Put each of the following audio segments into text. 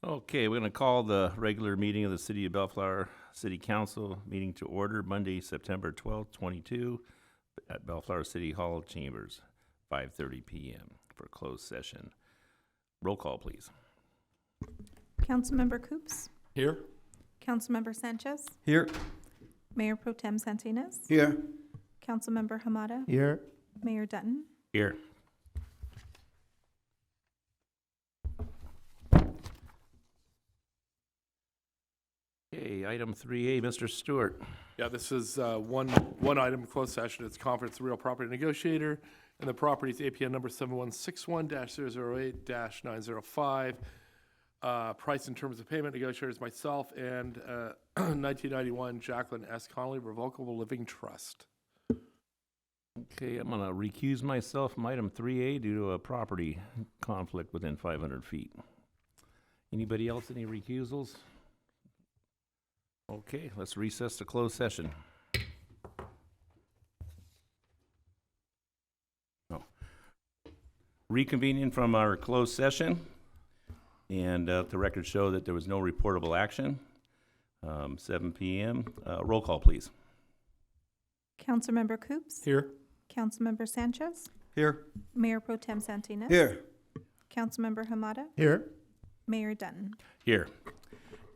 Okay, we're going to call the regular meeting of the City of Bellflower City Council meeting to order Monday, September 12th, 22 at Bellflower City Hall Chambers, 5:30 p.m. for closed session. Roll call, please. Councilmember Coops, Here. Councilmember Sanchez, Here. Mayor Pro Tem Santinas, Here. Councilmember Hamada, Here. Mayor Dutton. Here. Okay, item 3A, Mr. Stewart. Yeah, this is one item closed session. It's conference real property negotiator, and the property is APN number 7161-008-905. Price and terms of payment negotiators myself and 1991 Jacqueline S. Connolly Revocable Living Trust. Okay, I'm going to recuse myself from item 3A due to a property conflict within 500 feet. Anybody else, any recusals? Okay, let's recess to closed session. Reconvening from our closed session, and the records show that there was no reportable action. 7 p.m. Roll call, please. Councilmember Coops, Here. Councilmember Sanchez, Here. Mayor Pro Tem Santinas, Here. Councilmember Hamada, Here. Mayor Dutton. Here.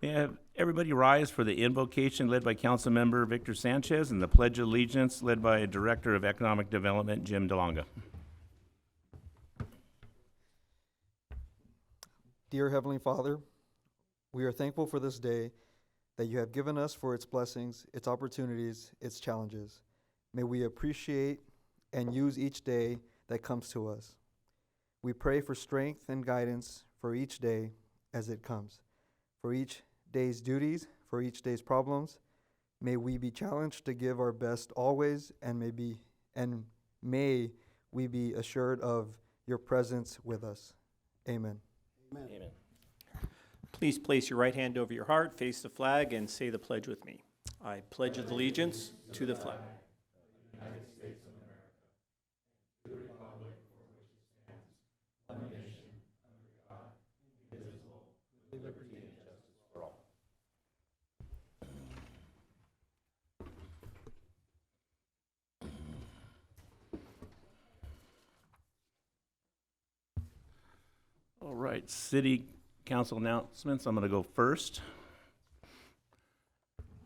May I have everybody rise for the invocation led by Councilmember Victor Sanchez and the Pledge of Allegiance led by Director of Economic Development Jim DeLonga. Dear Heavenly Father, we are thankful for this day that you have given us, for its blessings, its opportunities, its challenges. May we appreciate and use each day that comes to us. We pray for strength and guidance for each day as it comes, for each day's duties, for each day's problems. May we be challenged to give our best always, and may we be assured of your presence with us. Amen. Amen. Amen. Please place your right hand over your heart, face the flag, and say the pledge with me. I pledge allegiance to the flag. United States of America, to the republic for which it stands, one nation, under God, indivisible, with liberty and justice for all. All right, City Council announcements. I'm going to go first.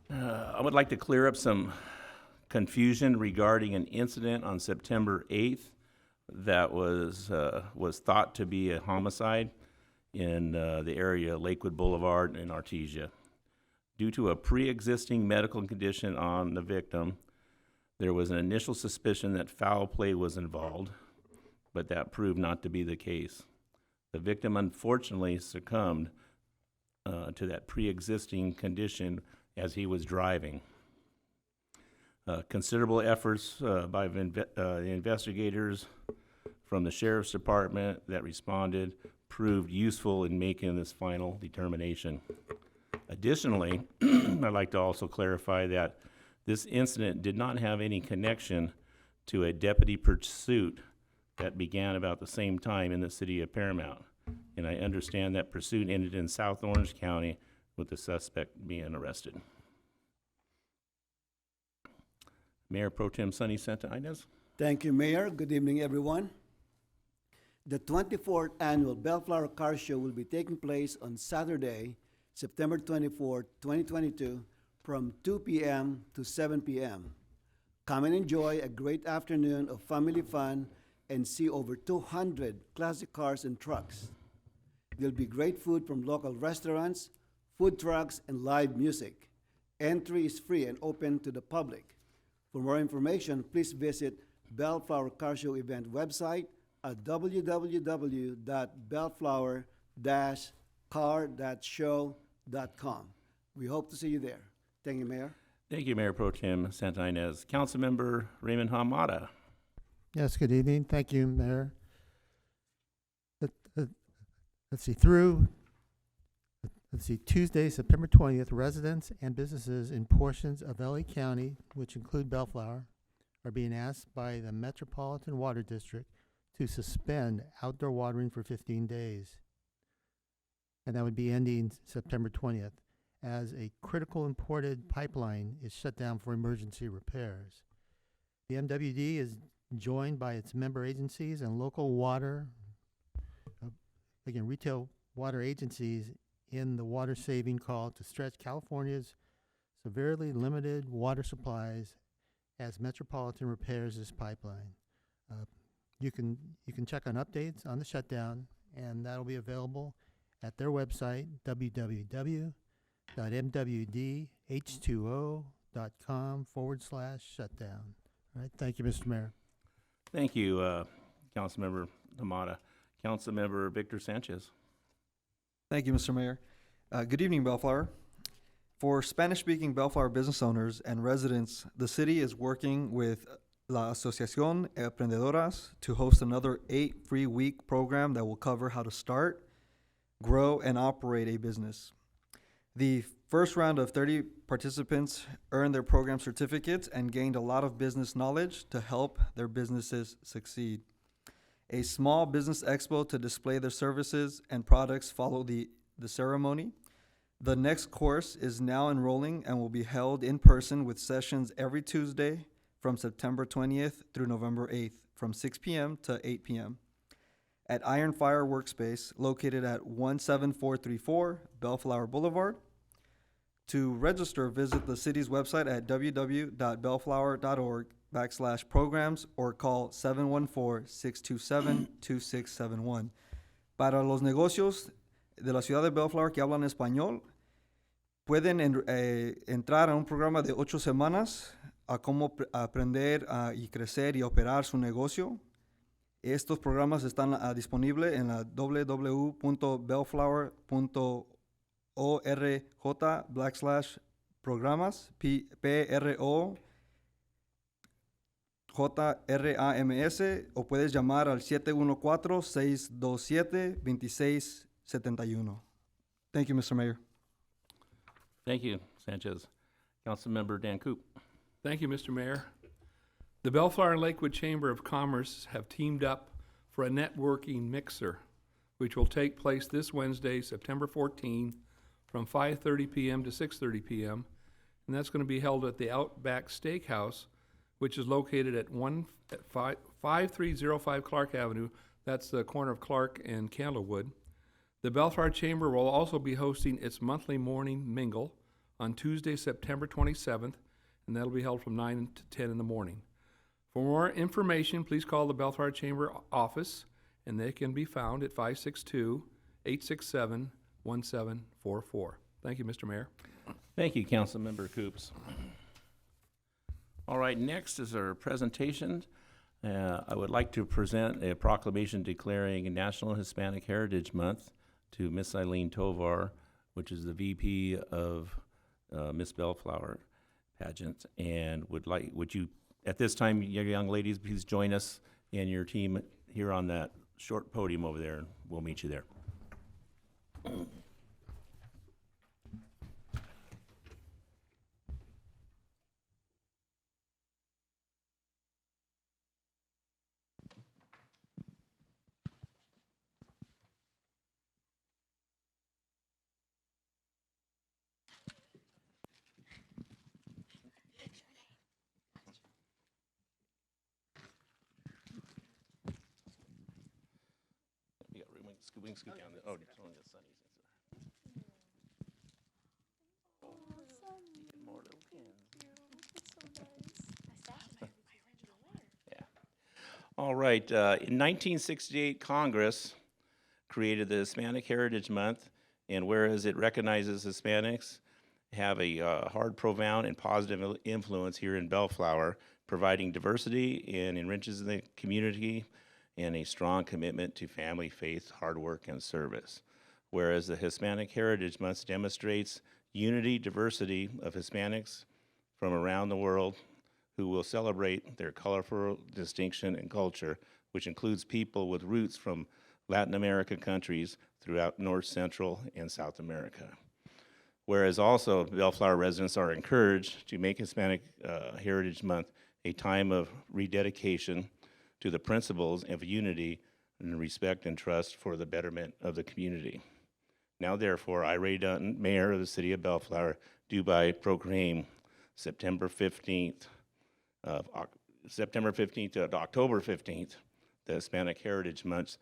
I would like to clear up some confusion regarding an incident on September 8th that was thought to be a homicide in the area of Lakewood Boulevard in Artesia. Due to a pre-existing medical condition on the victim, there was an initial suspicion that foul play was involved, but that proved not to be the case. The victim unfortunately succumbed to that pre-existing condition as he was driving. Considerable efforts by the investigators from the Sheriff's Department that responded proved useful in making this final determination. Additionally, I'd like to also clarify that this incident did not have any connection to a deputy pursuit that began about the same time in the city of Paramount. And I understand that pursuit ended in South Orange County with the suspect being arrested. Mayor Pro Tem Sonny Santinas. Thank you, Mayor. Good evening, everyone. The 24th Annual Bellflower Car Show will be taking place on Saturday, September 24, 2022, from 2 p.m. to 7 p.m. Come and enjoy a great afternoon of family fun and see over 200 classic cars and trucks. There'll be great food from local restaurants, food trucks, and live music. Entry is free and open to the public. For more information, please visit Bellflower Car Show event website at www.bellflower-car-show.com. We hope to see you there. Thank you, Mayor. Thank you, Mayor Pro Tem Santinas. Councilmember Raymond Hamada. Yes, good evening. Thank you, Mayor. Let's see, Tuesday, September 20th, residents and businesses in portions of LA County, which include Bellflower, are being asked by the Metropolitan Water District to suspend outdoor watering for 15 days. and that would be ending September 20th, as a critical imported pipeline is shut down for emergency repairs. The MWD is joined by its member agencies and local water, retail water agencies in the water saving call to stretch California's severely limited water supplies as Metropolitan repairs this pipeline. You can check on updates on the shutdown, and that'll be available at their website, www.mwdh2o.com/shutdown. All right, thank you, Mr. Mayor. Thank you, Councilmember Hamada. Councilmember Victor Sanchez. Thank you, Mr. Mayor. Good evening, Bellflower. For Spanish-speaking Bellflower business owners and residents, the city is working with La Asociación Emprendedoras to host another 8 free week program that will cover how to start, grow, and operate a business. The first round of 30 participants earned their program certificates and gained a lot of business knowledge to help their businesses succeed. A small business expo to display their services and products followed the ceremony. The next course is now enrolling and will be held in person with sessions every Tuesday from September 20th through November 8th from 6 p.m. to 8 p.m. at Iron Fire Workspace located at 17434 Bellflower Boulevard. To register, visit the city's website at www.bellflower.org/programs or call 714-627-2671. Para los negocios de la ciudad de Bellflower que hablan español, pueden entrar a un programa de 8 semanas a cómo aprender y crecer y operar su negocio. Estos programas están disponibles en la www.bellflower.org/programas, PROJRAMS, o puedes llamar al 714-627-2671. Thank you, Mr. Mayor. Thank you, Sanchez. Councilmember Dan Coop. Thank you, Mr. Mayor. The Bellflower and Lakewood Chamber of Commerce have teamed up for a networking mixer, which will take place this Wednesday, September 14, from 5:30 p.m. to 6:30 p.m., and that's going to be held at the Outback Steakhouse, which is located at 5305 Clark Avenue. That's the corner of Clark and Candlewood. The Bellflower Chamber will also be hosting its monthly morning mingle on Tuesday, September 27th, and that'll be held from 9 to 10 in the morning. For more information, please call the Bellflower Chamber office, and they can be found at 562-867-1744. Thank you, Mr. Mayor. Thank you, Councilmember Coops. All right, next is our presentation. I would like to present a proclamation declaring National Hispanic Heritage Month to Miss Eileen Tovar, which is the VP of Miss Bellflower pageant, and would you, at this time, you young ladies, please join us and your team here on that short podium over there, and we'll meet you there. We got room, we can scoot down. Oh, it's only the sunnies. Get more little pins. Yeah. All right, in 1968, Congress created the Hispanic Heritage Month, and whereas it recognizes Hispanics have a hard, profound, and positive influence here in Bellflower, providing diversity and enriches the community, and a strong commitment to family, faith, hard work, and service. Whereas the Hispanic Heritage Month demonstrates unity, diversity of Hispanics from around the world who will celebrate their colorful distinction and culture, which includes people with roots from Latin American countries throughout North, Central, and South America. Whereas also Bellflower residents are encouraged to make Hispanic Heritage Month a time of rededication to the principles of unity and respect and trust for the betterment of the community. Now therefore, I, Ray Dutton, Mayor of the City of Bellflower, do by proclaim September 15th to October 15th, the Hispanic Heritage Month,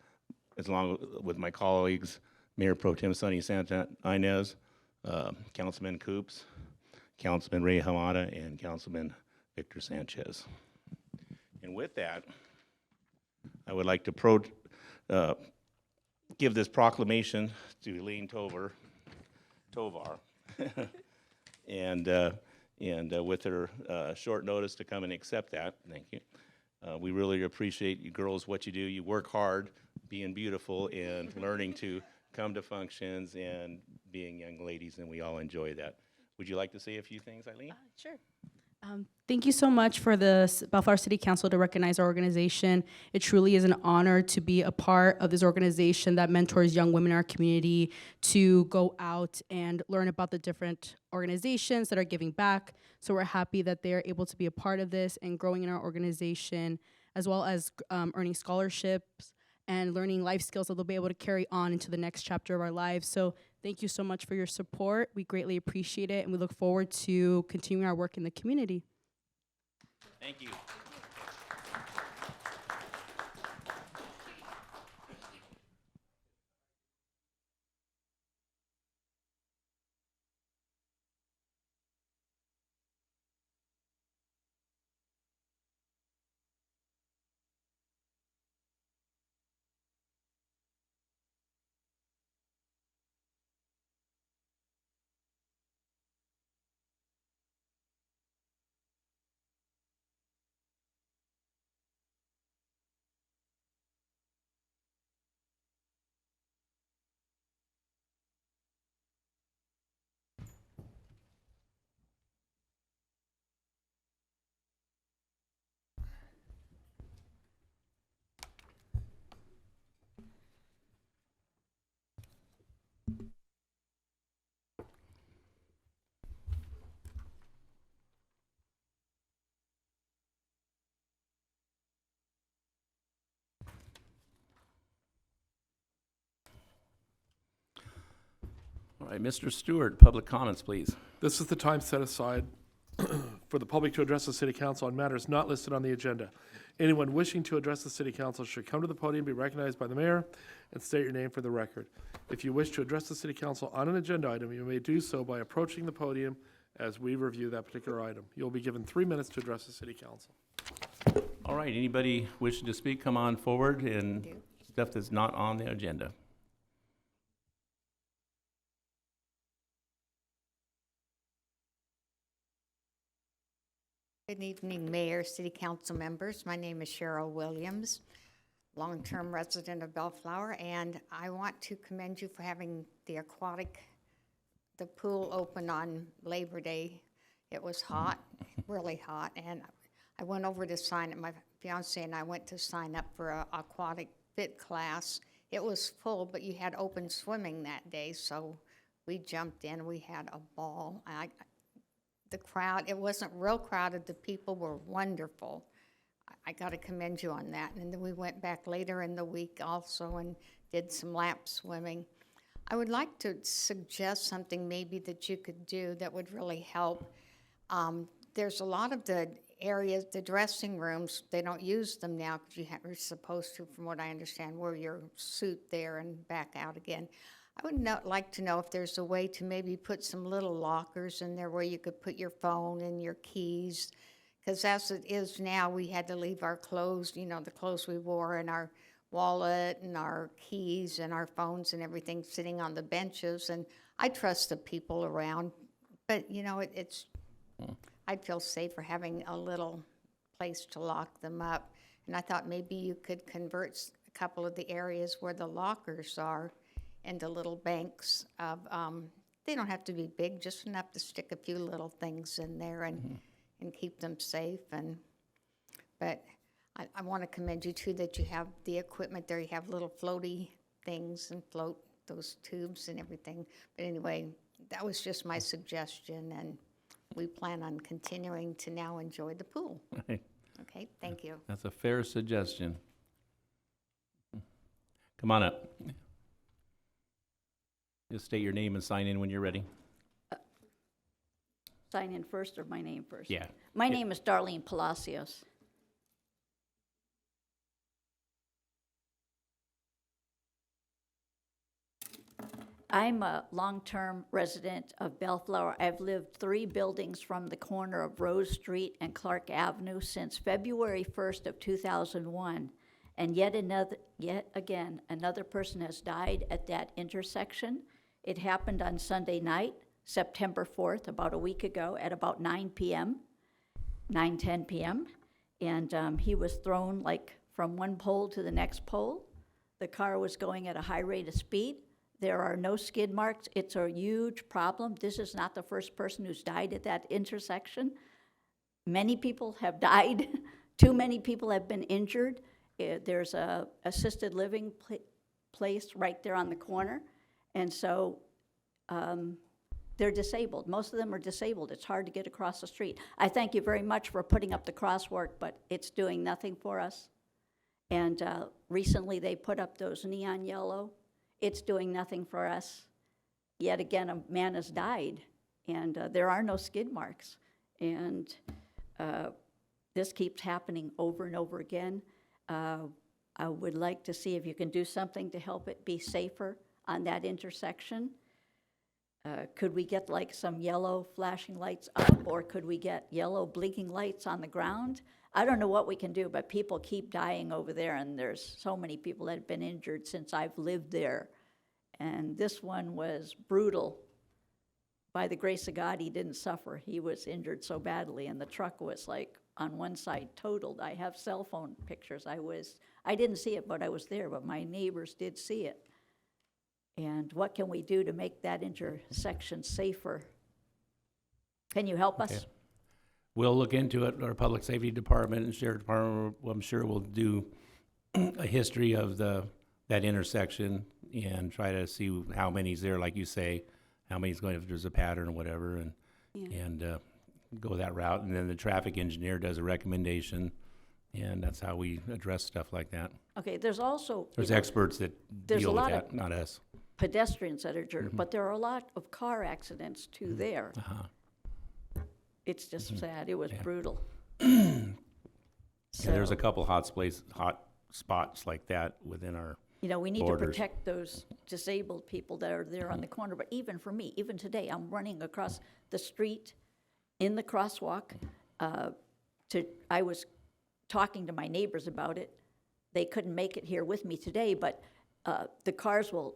along with my colleagues, Mayor Pro Tem Sonny Santa Inez, Councilman Coops, Councilman Ray Hamada, and Councilman Victor Sanchez. And with that, I would like to give this proclamation to Elaine Tovar, and with her short notice to come and accept that. Thank you. We really appreciate you girls, what you do. You work hard, being beautiful and learning to come to functions and being young ladies, and we all enjoy that. Would you like to say a few things, Eileen? Sure. Thank you so much for the Bellflower City Council to recognize our organization. It truly is an honor to be a part of this organization that mentors young women in our community to go out and learn about the different organizations that are giving back. So we're happy that they're able to be a part of this and growing in our organization, as well as earning scholarships and learning life skills that they'll be able to carry on into the next chapter of our lives. So thank you so much for your support. We greatly appreciate it, and we look forward to continuing our work in the community. Thank you. All right, Mr. Stewart, public comments, please. This is the time set aside for the public to address the city council on matters not listed on the agenda. Anyone wishing to address the city council should come to the podium, be recognized by the mayor, and state your name for the record. If you wish to address the city council on an agenda item, you may do so by approaching the podium as we review that particular item. You'll be given 3 minutes to address the city council. All right, anybody wishing to speak, come on forward, and stuff that's not on the agenda. Good evening, Mayor, City Council members. My name is Cheryl Williams, long-term resident of Bellflower, and I want to commend you for having the pool open on Labor Day. It was hot, really hot, and I went over to sign up. My fiance and I went to sign up for an aquatic fit class. It was full, but you had open swimming that day, so we jumped in. We had a ball. The crowd, it wasn't real crowded. The people were wonderful. I got to commend you on that. And then we went back later in the week also and did some lap swimming. I would like to suggest something maybe that you could do that would really help. There's a lot of the areas, the dressing rooms, they don't use them now because you're supposed to, from what I understand, wear your suit there and back out again. I would like to know if there's a way to maybe put some little lockers in there where you could put your phone and your keys. Because as it is now, we had to leave our clothes, the clothes we wore, and our wallet and our keys and our phones and everything sitting on the benches. And I trust the people around. But, I'd feel safer having a little place to lock them up. And I thought maybe you could convert a couple of the areas where the lockers are into little banks of, they don't have to be big, just enough to stick a few little things in there and keep them safe. But I want to commend you too that you have the equipment there. You have little floaty things and float those tubes and everything. But anyway, that was just my suggestion, and we plan on continuing to now enjoy the pool. Right. Okay, thank you. That's a fair suggestion. Come on up. Just state your name and sign in when you're ready. Sign in first or my name first? Yeah. My name is Darlene Palacios. I'm a long-term resident of Bellflower. I've lived 3 buildings from the corner of Rose Street and Clark Avenue since February 1st of 2001. And yet again, another person has died at that intersection. It happened on Sunday night, September 4th, about a week ago, at about 9 p.m., 9:10 p.m. And he was thrown like from one pole to the next pole. The car was going at a high rate of speed. There are no skid marks. It's a huge problem. This is not the first person who's died at that intersection. Many people have died. Too many people have been injured. There's a assisted living place right there on the corner. And so they're disabled. Most of them are disabled. It's hard to get across the street. I thank you very much for putting up the crosswalk, but it's doing nothing for us. And recently they put up those neon yellow. It's doing nothing for us. Yet again, a man has died, and there are no skid marks. And this keeps happening over and over again. I would like to see if you can do something to help it be safer on that intersection. Could we get like some yellow flashing lights up, or could we get yellow blinking lights on the ground? I don't know what we can do, but people keep dying over there, and there's so many people that have been injured since I've lived there. And this one was brutal. By the grace of God, he didn't suffer. He was injured so badly, and the truck was like on one side totaled. I have cell phone pictures. I didn't see it, but I was there, but my neighbors did see it. And what can we do to make that intersection safer? Can you help us? Okay. We'll look into it. Our Public Safety Department and Sheriff Department, I'm sure, will do a history of that intersection and try to see how many's there, like you say, how many's going, if there's a pattern or whatever, and go that route. And then the traffic engineer does a recommendation, and that's how we address stuff like that. Okay, there's also... There's experts that deal with that, not us. Pedestrians that are injured, but there are a lot of car accidents too there. Uh-huh. It's just sad. It was brutal. Yeah, there's a couple hot spots like that within our You know, we need borders. to protect those disabled people that are there on the corner. But even for me, even today, I'm running across the street in the crosswalk. I was talking to my neighbors about it. They couldn't make it here with me today, but the cars will,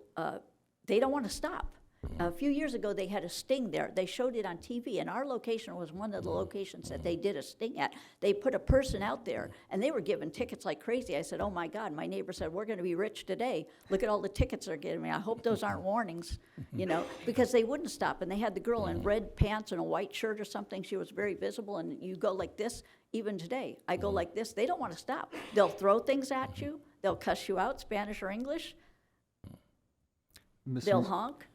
they don't want to stop. A few years ago, they had a sting there. They showed it on TV, and our location was one of the locations that they did a sting at. They put a person out there, and they were giving tickets like crazy. I said, oh, my God. My neighbor said, we're going to be rich today. Look at all the tickets they're giving me. I hope those aren't warnings, you know, because they wouldn't stop. And they had the girl in red pants and a white shirt or something. She was very visible, and you go like this. Even today, I go like this. They don't want to stop. They'll throw things at you. They'll cuss you out, Spanish or English. They'll honk.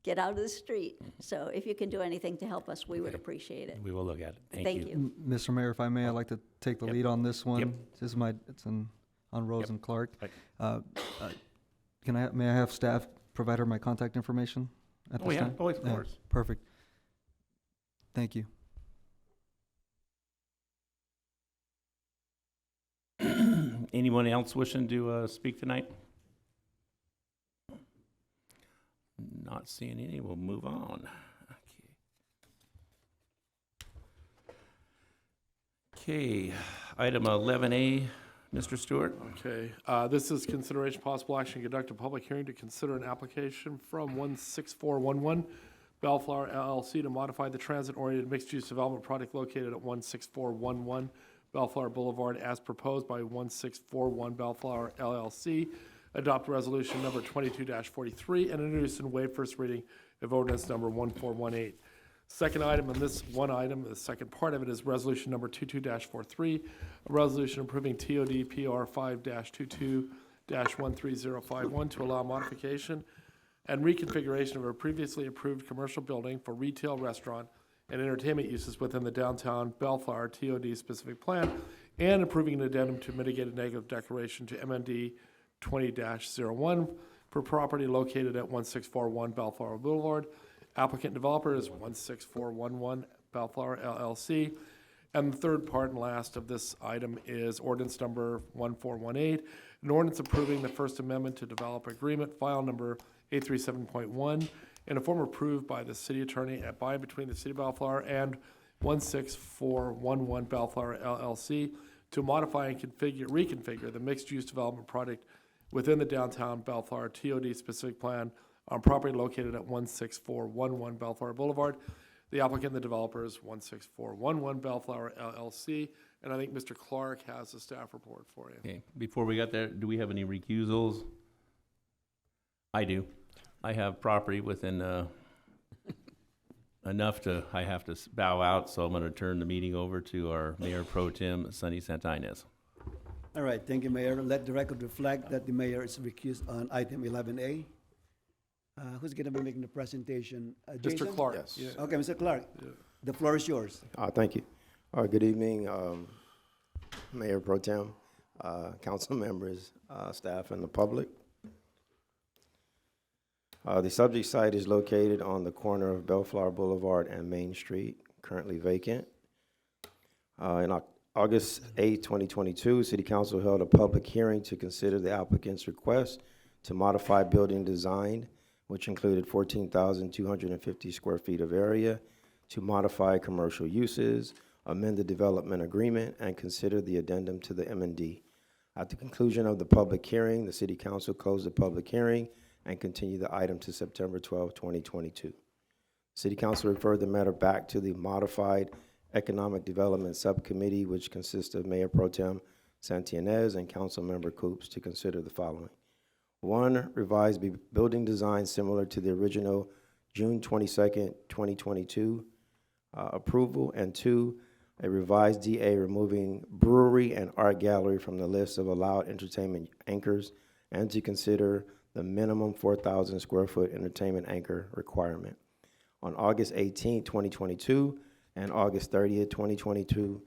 Get out of the street. So if you can do anything to help us, we would appreciate it. We will look at it. Thank you. Mr. Mayor, if I may, I'd like to take the Yep. lead on this one. Yep. This is it's on Rose Yep. and Clark. Right. May I have staff provide her my contact information at Oh, this yeah. time? Oh, of course. Perfect. Thank you. Anyone else wishing to speak tonight? Not seeing any. We'll move on. Okay. Item 11A, Mr. Stewart. Okay, this is consideration possible action to conduct a public hearing to consider an application from 16411 Bellflower LLC to modify the transit-oriented mixed-use development project located at 16411 Bellflower Boulevard as proposed by 1641 Bellflower LLC. Adopt resolution number 22-43 and introduce and waive first reading of ordinance number 1418. Second item, and this one item, the second part of it is resolution number 22-43, a resolution approving TOD PR 5-22-13051 to allow modification and reconfiguration of a previously approved commercial building for retail, restaurant, and entertainment uses within the downtown Bellflower TOD specific plan, and approving an addendum to mitigate a negative declaration to MND 20-01 for property located at 1641 Bellflower Boulevard. Applicant developer is 16411 Bellflower LLC. And the third part and last of this item is ordinance number 1418, an ordinance approving the First Amendment to Develop Agreement, file number 837.1, in a form approved by the city attorney by and between the city of Bellflower and 16411 Bellflower LLC to modify and reconfigure the mixed-use development project within the downtown Bellflower TOD specific plan on property located at 16411 Bellflower Boulevard. The applicant and the developer is 16411 Bellflower LLC, and I think Mr. Clark has a staff report for you. Okay, before we got there, do we have any recusals? I do. I have property within, enough to, I have to bow out, so I'm gonna turn the meeting over to our Mayor Pro Tem, Sunny Santinez. All right, thank you, Mayor. Let the record reflect that the mayor is recused on item 11A. Who's going to be making the presentation? Jason? Mr. Clark. Yes. Yeah. Okay, Mr. Clark, Yeah. the floor is yours. Thank you. Good evening, Mayor Pro Tem, council members, staff, and the public. The subject site is located on the corner of Bellflower Boulevard and Main Street, currently vacant. In August 8, 2022, City Council held a public hearing to consider the applicant's request to modify building design, which included 14,250 square feet of area, to modify commercial uses, amend the development agreement, and consider the addendum to the M&D. At the conclusion of the public hearing, the City Council closed the public hearing and continued the item to September 12, 2022. City Council referred the matter back to the Modified Economic Development Subcommittee, which consists of Mayor Pro Tem Santinez and Councilmember Coops, to consider the following. 1, revised building design similar to the original June 22nd, 2022 approval, and 2, a revised DA removing brewery and art gallery from the list of allowed entertainment anchors, and to consider the minimum 4,000 square foot entertainment anchor requirement. On August 18, 2022 and August 30th, 2022,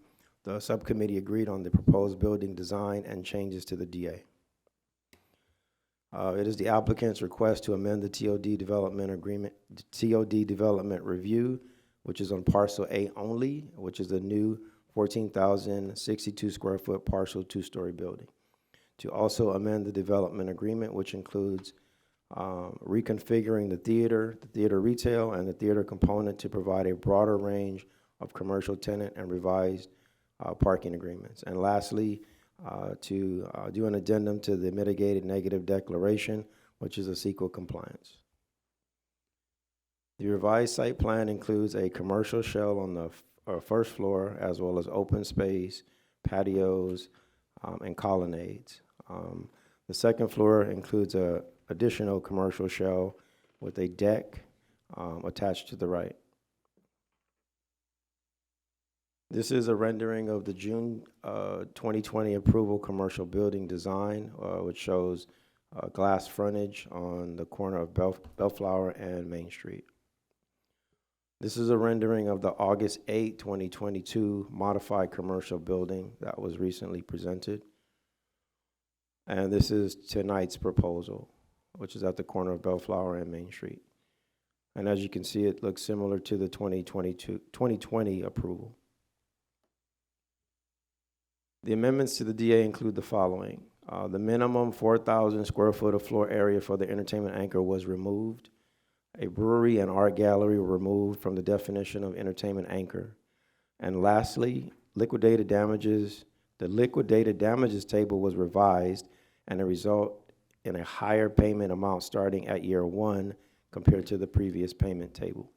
the subcommittee agreed on the proposed building design and changes to the DA. It is the applicant's request to amend the TOD development agreement, TOD development review, which is on parcel A only, which is a new 14,062 square foot partial 2-story building. To also amend the development agreement, which includes reconfiguring the theater retail, and the theater component to provide a broader range of commercial tenant and revised parking agreements. And lastly, to do an addendum to the mitigated negative declaration, which is a CEQA compliance. The revised site plan includes a commercial shell on the first floor, as well as open space, patios, and colonnades. The second floor includes a additional commercial shell with a deck attached to the right. This is a rendering of the June 2020 approval commercial building design, which shows glass frontage on the corner of Bellflower and Main Street. This is a rendering of the August 8, 2022 modified commercial building that was recently presented. And this is tonight's proposal, which is at the corner of Bellflower and Main Street. And as you can see, it looks similar to the 2020 approval. The amendments to the DA include the following. The minimum 4,000 square foot of floor area for the entertainment anchor was removed. A brewery and art gallery were removed from the definition of entertainment anchor. And lastly, the liquidated damages table was revised, and it result in a higher payment amount starting at year 1 compared to the previous payment table.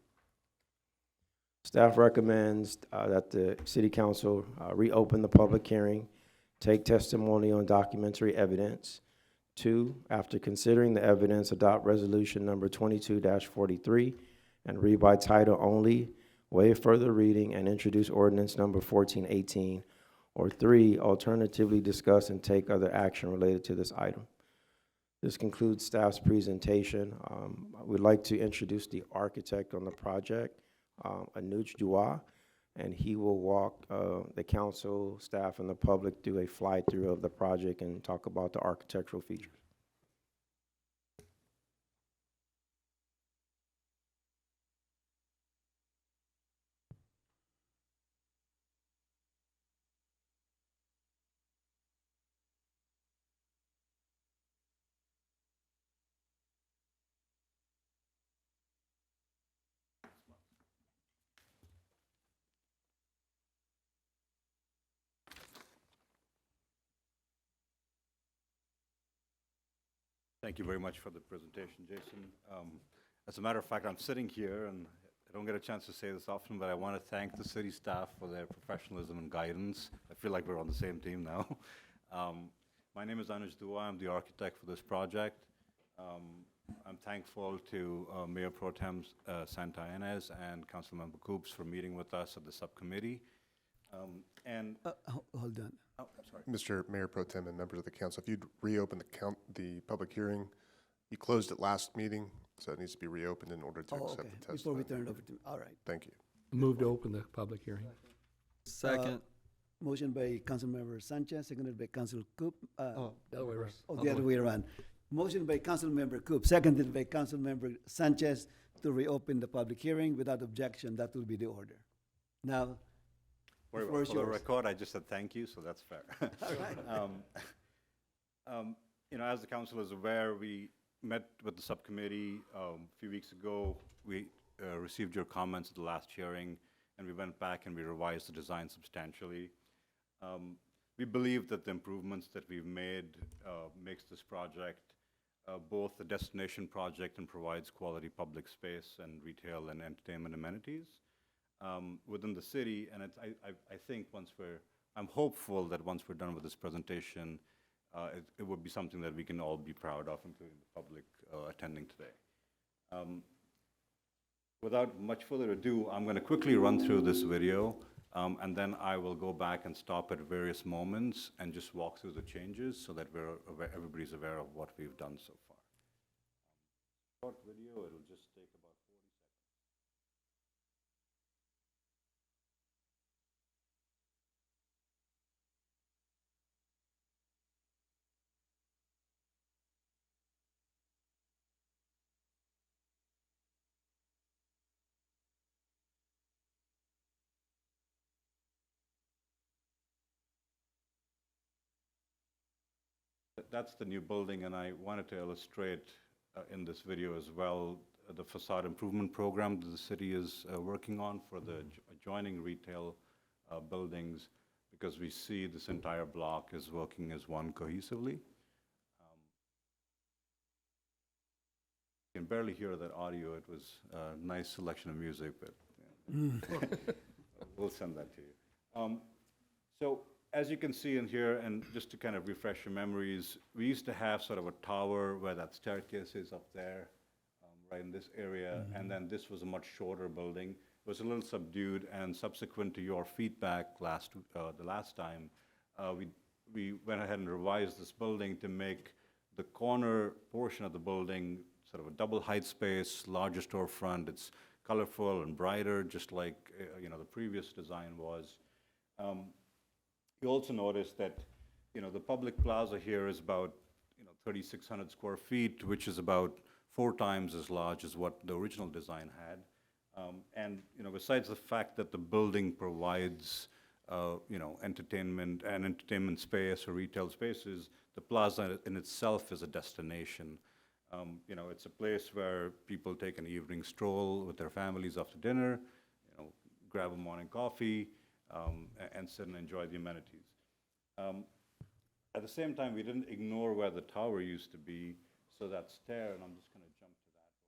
Staff recommends that the City Council reopen the public hearing, take testimony on documentary evidence. 2, after considering the evidence, adopt resolution number 22-43 and read by title only, waive further reading, and introduce ordinance number 1418. Or 3, alternatively discuss and take other action related to this item. This concludes staff's presentation. We'd like to introduce the architect on the project, Anuj Dua, and he will walk the council, staff, and the public through a fly-through of the project and talk about the architectural features. Thank you very much for the presentation, Jason. As a matter of fact, I'm sitting here, and I don't get a chance to say this often, but I want to thank the city staff for their professionalism and guidance. I feel like we're on the same team now. My name is Anuj Dua. I'm the architect for this project. I'm thankful to Mayor Pro Tem Santa Ynez and Councilmember Coops for meeting with us at the subcommittee. Hold on. Oh, I'm sorry. Mr. Mayor Pro Tem and members of the council, if you'd reopen the public hearing, you closed it last meeting, so it needs to be reopened in order to accept the testimony. Before we turn it over to, all right. Thank you. Move to open the public hearing. Second. Motion by Councilmember Sanchez, seconded by Council Coop. The other way around. The other way around. Motion by Councilmember Coop, seconded by Councilmember Sanchez to reopen the public hearing. Without objection, that will be the order. Now, Very the well. floor is For the yours. record, I just said thank you, so that's fair. All right. You know, as the council is aware, we met with the subcommittee a few weeks ago. We received your comments at the last hearing, and we went back and we revised the design substantially. We believe that the improvements that we've made makes this project both a destination project and provides quality public space and retail and entertainment amenities within the city. And I think I'm hopeful that once we're done with this presentation, it would be something that we can all be proud of, including the public attending today. Without much further ado, I'm going to quickly run through this video, and then I will go back and stop at various moments and just walk through the changes so that everybody's aware of what we've done so far. Short video, it'll just take about 40 seconds. That's the new building, and I wanted to illustrate in this video as well the facade improvement program that the city is working on for the adjoining retail buildings, because we see this entire block is working as one cohesively. You can barely hear that audio. It was a nice selection of music, but we'll send that to you. So as you can see in here, and just to kind of refresh your memories, we used to have sort of a tower where that staircase is up there, right in this area, and then this was a much shorter building. It was a little subdued, and subsequent to your feedback the last time, we went ahead and revised this building to make the corner portion of the building sort of a double height space, larger storefront. It's colorful and brighter, just like the previous design was. You also notice that, the public plaza here is about, 3,600 square feet, which is about 4 times as large as what the original design had. And, besides the fact that the building provides, entertainment space or retail spaces, the plaza in itself is a destination. It's a place where people take an evening stroll with their families after dinner, grab a morning coffee, and sit and enjoy the amenities. At the same time, we didn't ignore where the tower used to be, so that stair, and I'm just going to jump to that real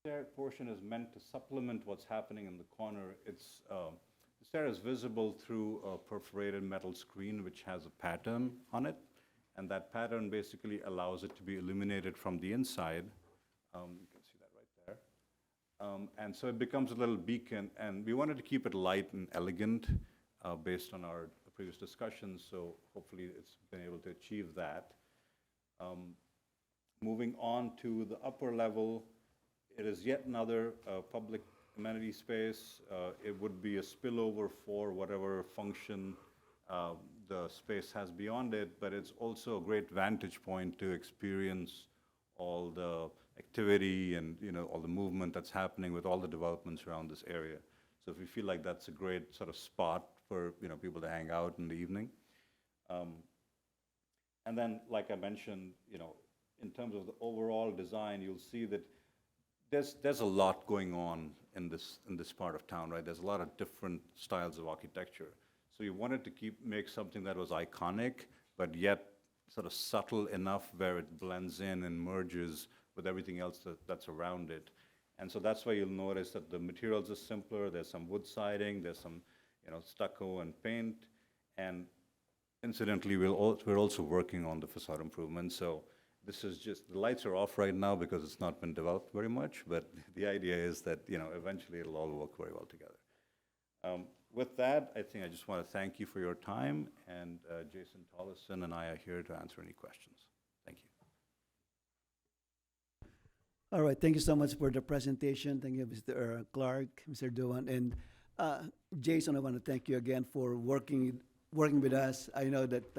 quick. The stair portion is meant to supplement what's happening in the corner. The stair is visible through a perforated metal screen which has a pattern on it. And that pattern basically allows it to be illuminated from the inside. You can see that right there. And so it becomes a little beacon, and we wanted to keep it light and elegant based on our previous discussions, so hopefully it's been able to achieve that. Moving on to the upper level, it is yet another public amenity space. It would be a spillover for whatever function the space has beyond it, but it's also a great vantage point to experience all the activity and all the movement that's happening with all the developments around this area. So if we feel like that's a great sort of spot for people to hang out in the evening. And then, like I mentioned, in terms of the overall design, you'll see that There's a lot going on in this part of town, right? There's a lot of different styles of architecture. So you wanted to make something that was iconic, but yet sort of subtle enough where it blends in and merges with everything else that's around it. And so that's why you'll notice that the materials are simpler. There's some wood siding, there's some, stucco and paint. And incidentally, we're also working on the facade improvement. So this is just, the lights are off right now because it's not been developed very much, but the idea is that, eventually it'll all work very well together. With that, I think I just want to thank you for your time, and Jason Tollison and I are here to answer any questions. Thank you. All right, thank you so much for the presentation. Thank you, Mr. Clark, Mr. Dewan, and Jason, I want to thank you again for working with us. I know that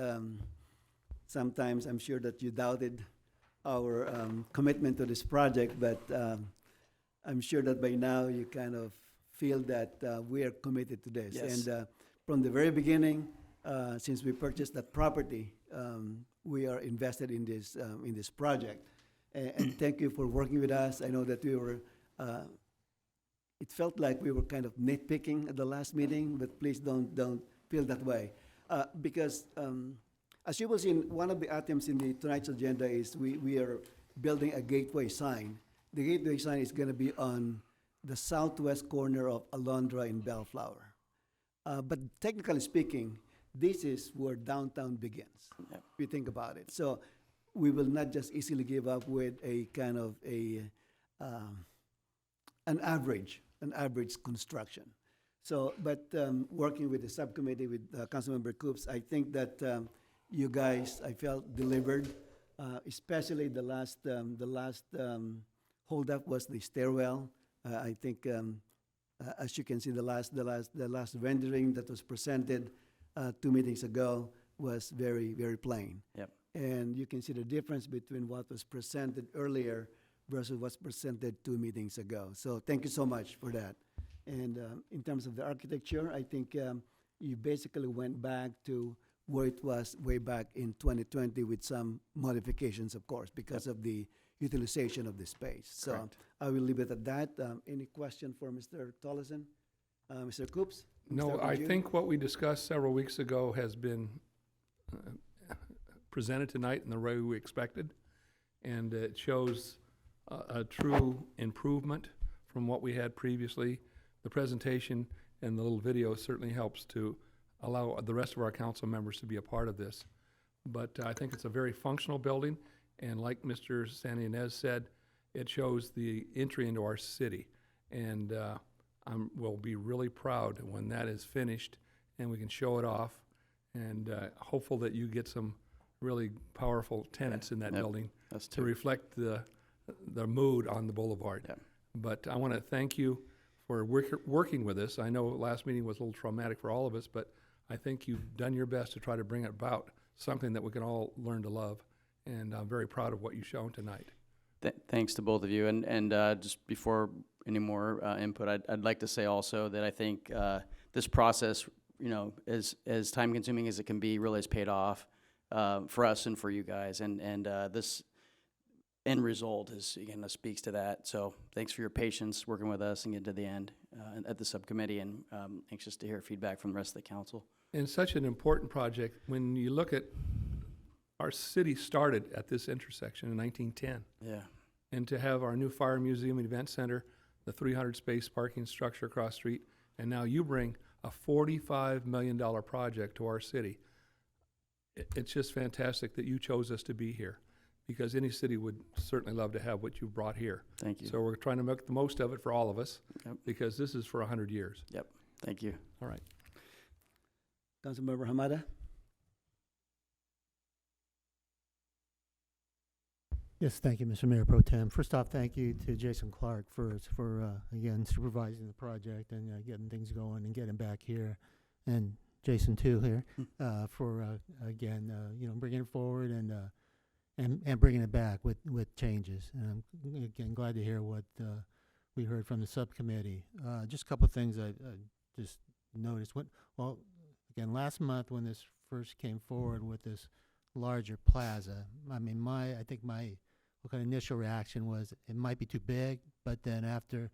sometimes I'm sure that you doubted our commitment to this project, but I'm sure that by now you kind of feel that we are committed to this. Yes. And from the very beginning, since we purchased that property, we are invested in this project. And thank you for working with us. I know that we were, it felt like we were kind of nitpicking at the last meeting, but please don't feel that way. Because as you will see, one of the items in tonight's agenda is we are building a gateway sign. The gateway sign is going to be on the southwest corner of Alondra in Bellflower. But technically speaking, this is where downtown begins. Yep. If you think about it. So we will not just easily give up with a kind of an average construction. So, but working with the subcommittee with Councilmember Coops, I think that you guys, I felt, delivered. Especially the last holdup was the stairwell. I think, as you can see, the last rendering that was presented 2 meetings ago was very, very plain. Yep. And you can see the difference between what was presented earlier versus what's presented 2 meetings ago. So thank you so much for that. And in terms of the architecture, I think you basically went back to where it was way back in 2020 with some modifications, of course, because of the utilization of the space. So Correct. I will leave it at that. Any question for Mr. Tollison? Mr. Coops? No, I think what we discussed several weeks ago has been presented tonight in the way we expected, and it shows a true improvement from what we had previously. The presentation and the little video certainly helps to allow the rest of our council members to be a part of this. But I think it's a very functional building, and like Mr. San Ynez said, it shows the entry into our city. And we'll be really proud when that is finished and we can show it off, and hopeful that you get some really powerful tenants in that Yep. building That's to reflect the mood on the boulevard. Yep. But I want to thank you for working with us. I know last meeting was a little traumatic for all of us, but I think you've done your best to try to bring about something that we can all learn to love. And I'm very proud of what you've shown tonight. Thanks to both of you. And just before any more input, I'd like to say also that I think this process, as time consuming as it can be, really has paid off for us and for you guys. And this end result speaks to that. So thanks for your patience working with us and getting to the end at the subcommittee, and anxious to hear feedback from the rest of the council. And such an important project. When you look at, our city started at this intersection in 1910. Yeah. And to have our new fire museum and event center, the 300-space parking structure across the street, and now you bring a $45 million project to our city. It's just fantastic that you chose us to be here, because any city would certainly love to have what you brought here. Thank you. So we're trying to make the most of it for all of us, Yep. because this is for 100 years. Yep. Thank you. All right. Councilmember Hamada? Yes, thank you, Mr. Mayor Pro Tem. First off, thank you to Jason Clark for again, supervising the project and getting things going and getting back here. And Jason, too, here, for, again, bringing it forward and bringing it back with changes. And I'm, again, glad to hear what we heard from the subcommittee. Just a couple of things I just noticed. Again, last month when this first came forward with this larger plaza, I mean, I think my what kind of initial reaction was. It might be too big, but then after,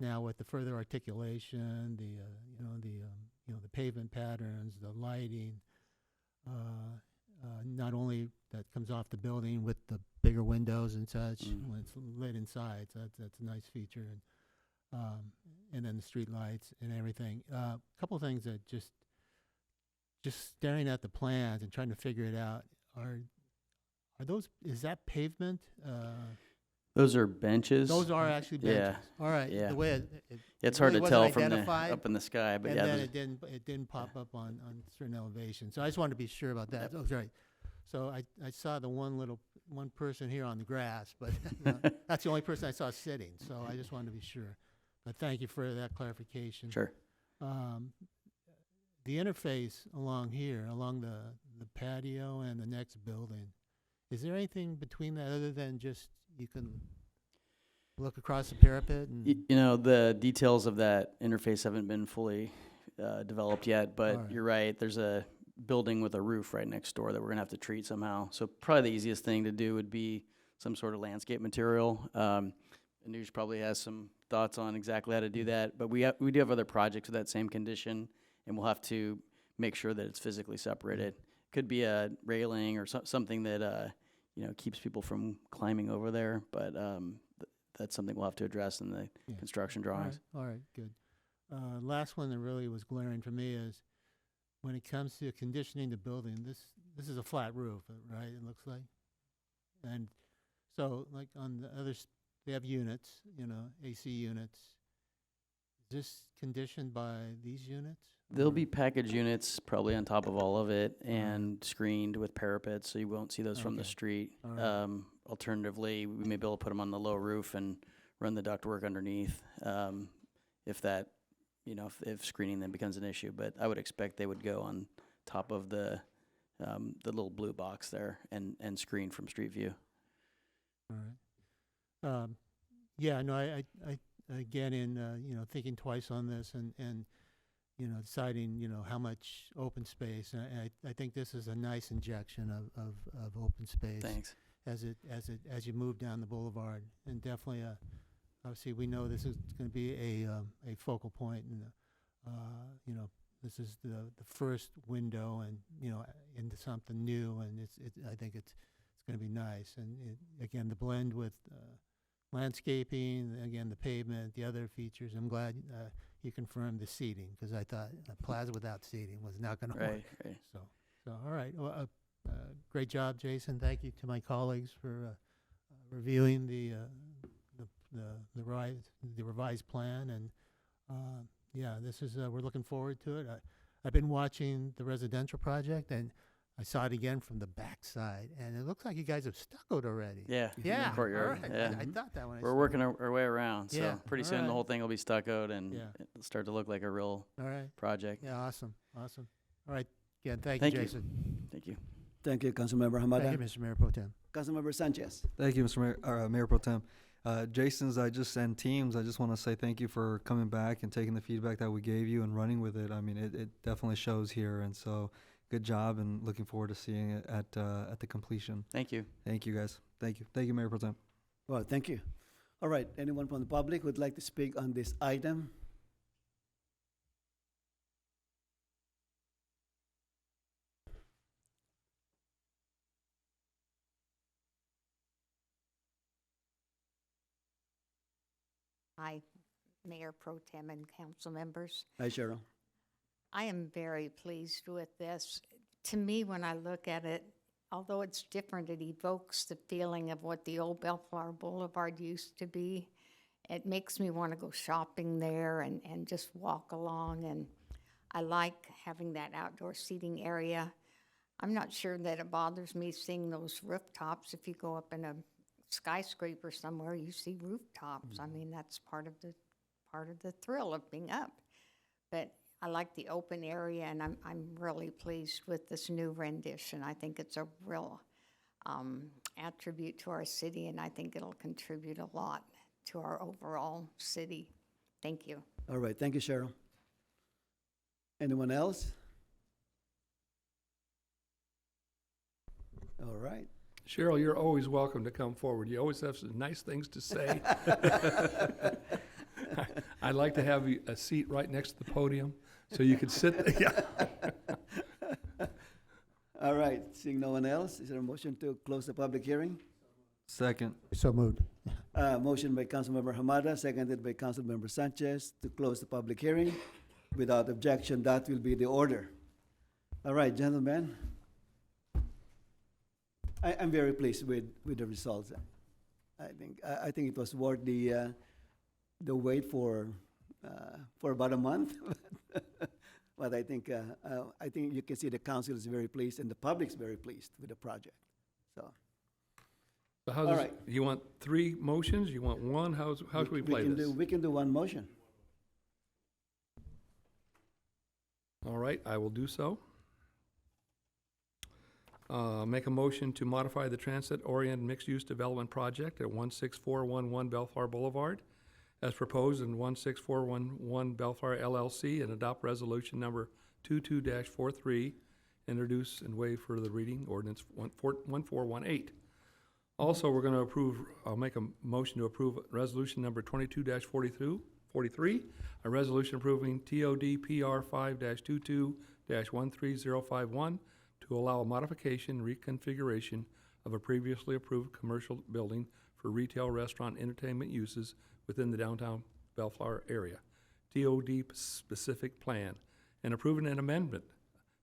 now with the further articulation, the pavement patterns, the lighting, not only that comes off the building with the bigger windows and such when it's lit inside, so that's a nice feature, and then the street lights and everything. A couple of things that just staring at the plans and trying to figure it out are those, is that pavement? Those are benches. Those are actually benches. Yeah. All right. Yeah. The way It's really hard to wasn't tell from identified, up in the sky, but and yeah. then those- it didn't pop up on certain elevations. So I just wanted to be sure about that. That was right. So I saw the one person here on the grass, but that's the only person I saw sitting. So I just wanted to be sure. But thank you for that clarification. Sure. The interface along here, along the patio and the next building, is there anything between that other than just you can look across the parapet? And You know, the details of that interface haven't been fully developed yet, but All right. you're right. There's a building with a roof right next door that we're gonna have to treat somehow. So probably the easiest thing to do would be some sort of landscape material. Anuj probably has some thoughts on exactly how to do that, but we do have other projects with that same condition, and we'll have to make sure that it's physically separated. Could be a railing or something that keeps people from climbing over there, but that's something we'll have to address in the Yeah. construction drawings. All right, good. Last one that really was glaring for me is when it comes to conditioning the building, this is a flat roof, right, it looks like? And so, like on the others, they have units, AC units. Is this conditioned by these units? There'll be package units probably on top of all of it and screened with parapets, so you won't see those from the Okay. street. All right. Alternatively, we may be able to put them on the low roof and run the ductwork underneath, if that, if screening then becomes an issue. But I would expect they would go on top of the little blue box there and screen from street view. All right. Yeah, no, I again, in, thinking twice on this and deciding, how much open space, and I think this is a nice injection of open space. Thanks. As you move down the boulevard, and definitely, obviously, we know this is going to be a focal point, and this is the first window, and into something new, and I think it's going to be nice, and again, the blend with landscaping, again, the pavement, the other features. I'm glad you confirmed the seating, because I thought a plaza without seating was not going to work. Right. So all right. Well, great job, Jason. Thank you to my colleagues for reviewing the revised plan, and this is we're looking forward to it. I've been watching the residential project, and I saw it again from the backside, and it looks like you guys have stuccoed already. Yeah. Yeah. Courtyard. All right. Yeah. I thought that when I We're saw working it. our way around, so Yeah, pretty all soon right. the whole thing will be stuccoed and Yeah. it'll start to look like a real All right. project. Yeah. Awesome. All right. Again, thank Thank you, you. Jason. Thank you. Thank you, Councilmember Hamada. Thank you, Mr. Mayor Pro Tem. Councilmember Sanchez. Thank you, Mr. Mayor Pro Tem. Jason's, and teams, I just want to say thank you for coming back and taking the feedback that we gave you and running with it. I mean, it definitely shows here, and so good job, and looking forward to seeing it at the completion. Thank you. Thank you, guys. Thank you, Mayor Pro Tem. Well, thank you. All right, anyone from the public who would like to speak on this item? Hi, Mayor Pro Tem and council members. Hi, Cheryl. I am very pleased with this. To me, when I look at it, although it's different, it evokes the feeling of what the old Bellflower Boulevard used to be. It makes me want to go shopping there and just walk along, and I like having that outdoor seating area. I'm not sure that it bothers me seeing those rooftops. If you go up in a skyscraper somewhere, you see rooftops. I mean, that's part of the thrill of being up. But I like the open area, and I'm really pleased with this new rendition. I think it's a real attribute to our city, and I think it'll contribute a lot to our overall city. Thank you. All right, thank you, Cheryl. Anyone else? All right. Cheryl, you're always welcome to come forward. You always have some nice things to say. I'd like to have you a seat right next to the podium so you could sit. Yeah. All right, seeing no one else, is there a motion to close the public hearing? Second. So moved. Motion by Councilmember Hamada, seconded by Councilmember Sanchez to close the public hearing. Without objection, that will be the order. All right, gentlemen. I'm very pleased with the results. I think it was worth the wait for about a month. But I think you can see the council is very pleased and the public's very pleased with the project. So. So how's All this- right. You want 3 motions? You want 1? How should we play this? We can do one motion. All right, I will do so. Make a motion to modify the transit-oriented mixed-use development project at 16411 Bellflower Boulevard as proposed in 16411 Bellflower LLC and adopt resolution number 22-43, introduce and waive further reading, ordinance 1418. Also, we're going to approve, I'll make a motion to approve resolution number 22-43, a resolution approving TOD PR 5-22-13051 to allow a modification, reconfiguration of a previously approved commercial building for retail, restaurant, entertainment uses within the downtown Bellflower area. TOD specific plan, and approving an amendment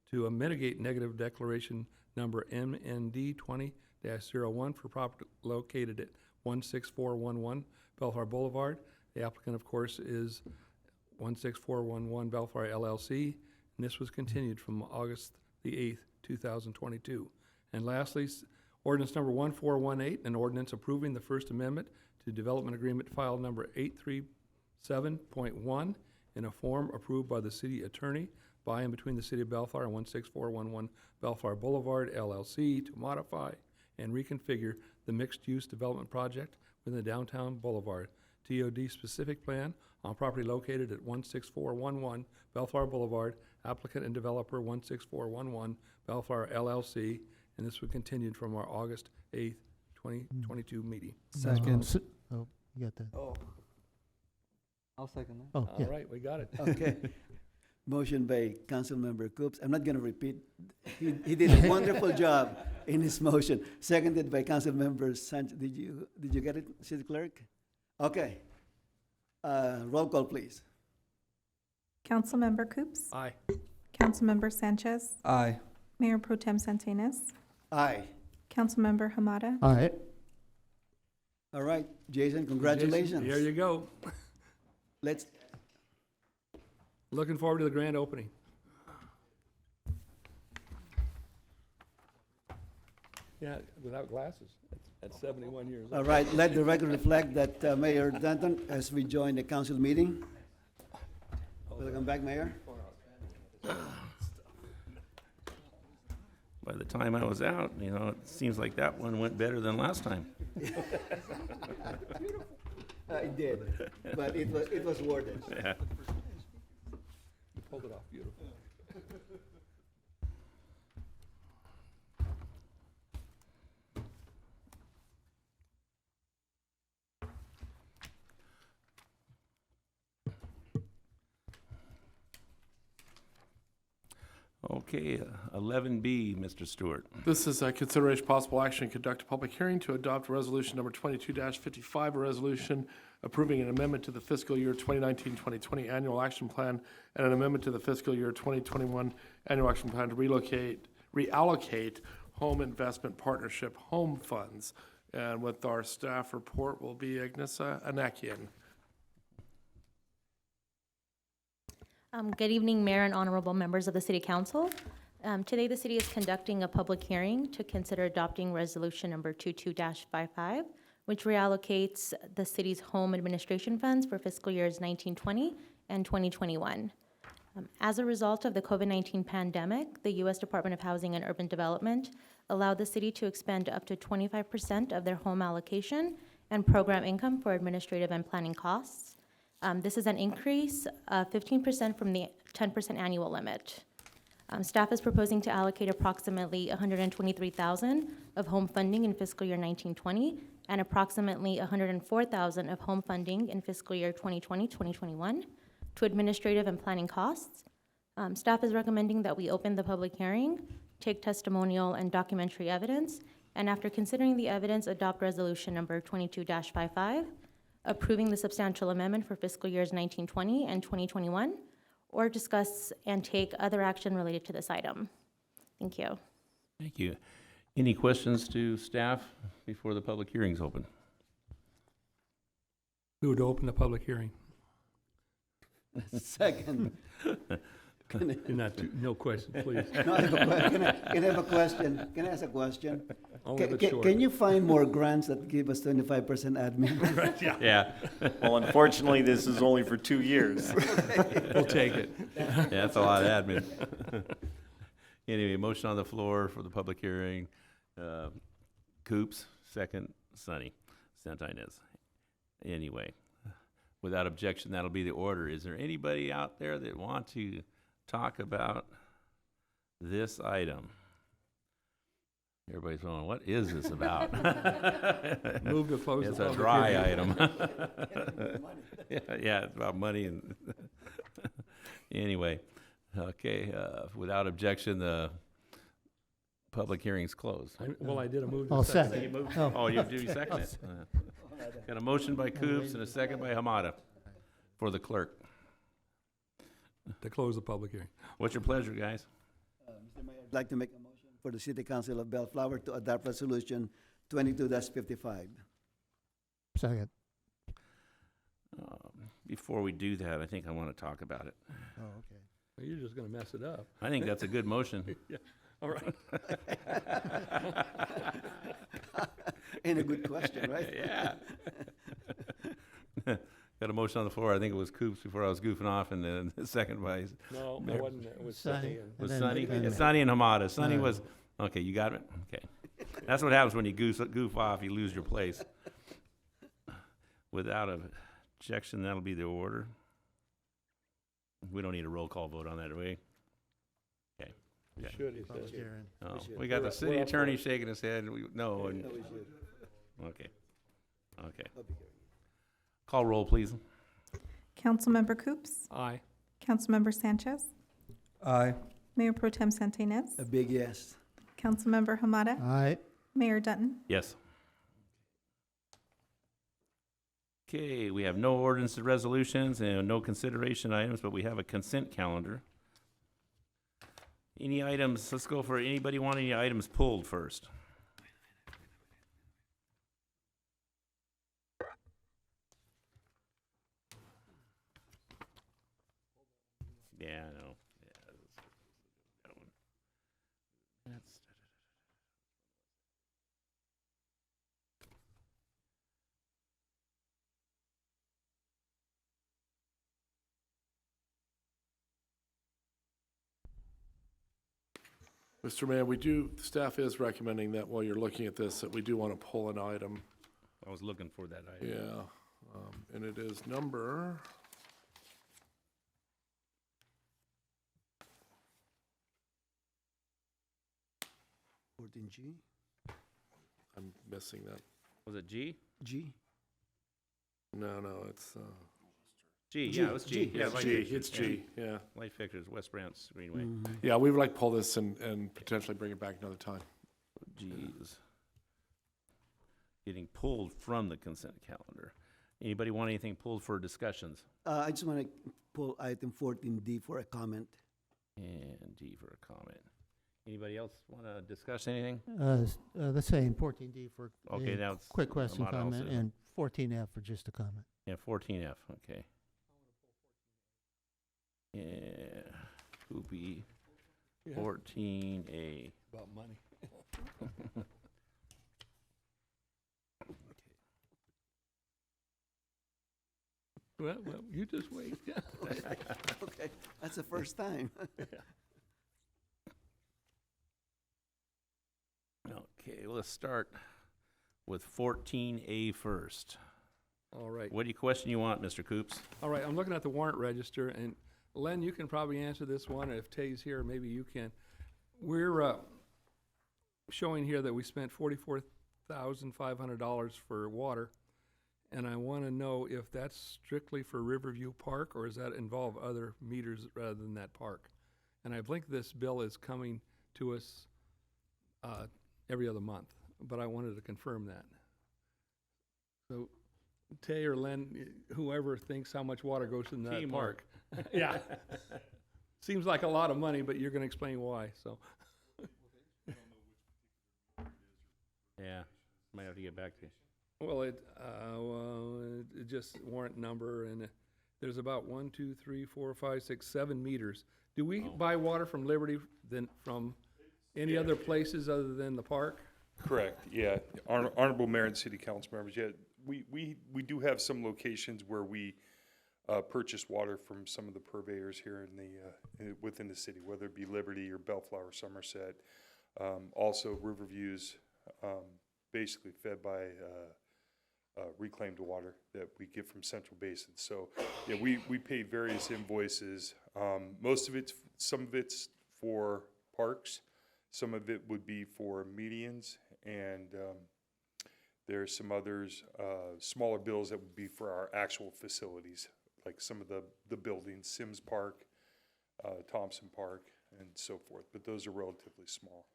to mitigate negative declaration number MND 20-01 for property located at 16411 Bellflower Boulevard. The applicant, of course, is 16411 Bellflower LLC, and this was continued from August the 8th, 2022. And lastly, ordinance number 1418, an ordinance approving the First Amendment to Development Agreement file number 837.1 in a form approved by the city attorney by and between the City of Bellflower and 16411 Bellflower Boulevard LLC to modify and reconfigure the mixed-use development project within the downtown boulevard. TOD specific plan on property located at 16411 Bellflower Boulevard, applicant and developer 16411 Bellflower LLC, and this was continued from our August 8th, 2022 meeting. Second. Oh, you got that. Oh. I'll second that. Oh, yeah. All right, we got it. Okay. Motion by Councilmember Coops. I'm not going to repeat. He did a wonderful job in his motion. Seconded by Councilmember Sanchez. Did you get it, City Clerk? Okay. Roll call, please. Councilmember Coops? Aye. Councilmember Sanchez? Aye. Mayor Pro Tem Santinas? Aye. Councilmember Hamada? All right. All right, Jason, congratulations. There you go. Let's, Looking forward to the grand opening. Yeah, without glasses, at 71 years old. all right, let the record reflect that Mayor Danton has rejoined the council meeting. Welcome back, Mayor. By the time I was out, it seems like that one went better than last time. It did, but it was worth it. Yeah. You pulled it off beautiful. Okay, 11B, Mr. Stewart. This is a consideration possible action to conduct a public hearing to adopt resolution number 22-55, a resolution approving an amendment to the fiscal year 2019-2020 annual action plan and an amendment to the fiscal year 2021 annual action plan to reallocate home investment partnership home funds. And with our staff report will be Agnes Anakian. Good evening, Mayor and honorable members of the City Council. Today, the city is conducting a public hearing to consider adopting resolution number 22-55, which reallocates the city's home administration funds for fiscal years 1920 and 2021. As a result of the COVID-19 pandemic, the U.S. Department of Housing and Urban Development allowed the city to expend up to 25% of their home allocation and program income for administrative and planning costs. This is an increase of 15% from the 10% annual limit. Staff is proposing to allocate approximately $123,000 of home funding in fiscal year 1920 and approximately $104,000 of home funding in fiscal year 2020-2021 to administrative and planning costs. Staff is recommending that we open the public hearing, take testimonial and documentary evidence, and after considering the evidence, adopt resolution number 22-55, approving the substantial amendment for fiscal years 1920 and 2021, or discuss and take other action related to this item. Thank you. Thank you. Any questions to staff before the public hearing's open? Who would open the public hearing? Second. No question, please. No, I have a can I have a question? Can I ask a question? Only if it's short. Can you find more grants that give us 25% admin? Yeah. Well, unfortunately, this is only for 2 years. We'll take it. Yeah, that's a lot of admin. Anyway, motion on the floor for the public hearing. Coops, second, Sonny, Santinez. Anyway, without objection, that'll be the order. Is there anybody out there that want to talk about this item? Everybody's going, what is this about? Move to close the It's a public dry hearing. item. Yeah, it's about money and anyway, okay, without objection, the public hearing's closed. Well, I did a move I'll to second. second. You moved? Oh. Oh, you do second it? Got a motion by Coops and a second by Hamada for the clerk. To close the public hearing. What's your pleasure, guys? Mr. Mayor, I'd like to make a motion for the City Council of Bellflower to adopt Resolution 22-55. Second. Before we do that, I think I want to talk about it. Oh, okay. Well, you're just gonna mess it up. I think that's a good motion. Yeah, all right. Ain't a good question, right? Yeah. Got a motion on the floor. I think it was Coops before I was goofing off, and then the second by No, I Mayor- wasn't, it was Sonny. Sonny. and- was then- Sonny. then- It's Sonny and Hamada. Sonny was okay. You got it. Okay. That's what happens when you goof off. You lose your place. Without objection, that'll be the order. We don't need a roll call vote on that, do we? Okay. You Okay. should, he Public says. hearing. Oh, should. we got We're the city up for attorney it. shaking his head. No. And, No, we should. okay. Okay. Public hearing. Call roll, please. Councilmember Coops, Aye. Councilmember Sanchez, Aye. Mayor Pro Tem Santinez, A big yes. Councilmember Hamada, Aye. Mayor Dutton. Yes. Okay, we have no ordinance or resolutions and no consideration items, but we have a consent calendar. Any items, let's go for anybody want any items pulled first. Yeah, I know. Yeah, that one. That's. Mr. Mayor, the staff is recommending that while you're looking at this, that we do want to pull an item. I was looking for that item. Yeah, and it is number, 14G? I'm missing that. Was it G? G? No, it's, G, G, yeah, it was G. G. Yeah, it's Light G, Fixtures, it's G, yeah. Light Fixtures, West Branch Greenway. Yeah, we would like to pull this and potentially bring it back another time. G is getting pulled from the consent calendar. Anybody want anything pulled for discussions? I just want to pull item 14D for a comment. And D for a comment. Anybody else want to discuss anything? The same, 14D for Okay, a now it's quick question, Amada comment, also. and 14F for just a comment. Yeah, 14F, okay. Yeah, Hoopy, Yeah, 14A. about money. Well, you just wait. Okay, that's the first time. Okay, let's start with 14A first. All right. What question you want, Mr. Coops? All right, I'm looking at the warrant register, and Len, you can probably answer this one. If Tay's here, maybe you can. We're showing here that we spent $44,500 for water, and I want to know if that's strictly for Riverview Park, or does that involve other meters rather than that park? And I think this bill is coming to us every other month, but I wanted to confirm that. So Tay or Len, whoever thinks how much water goes in that Teamwork. park. Yeah. Seems like a lot of money, but you're going to explain why, so. Yeah, might have to get back to you. Well, it just warrant number, and there's about 1, 2, 3, 4, 5, 6, 7 meters. Do we buy water from Liberty than from any other places other than the park? Correct, yeah. Honorable Mayor and City Council members, yeah, we do have some locations where we purchase water from some of the purveyors here in the, within the city, whether it be Liberty or Bellflower, Somerset. Also, Riverview's basically fed by reclaimed water that we get from Central Basin. So, yeah, we pay various invoices. Some of it's for parks, some of it would be for medians, and there's some others, smaller bills that would be for our actual facilities, like some of the buildings, Sims Park, Thompson Park, and so forth. But those are relatively small.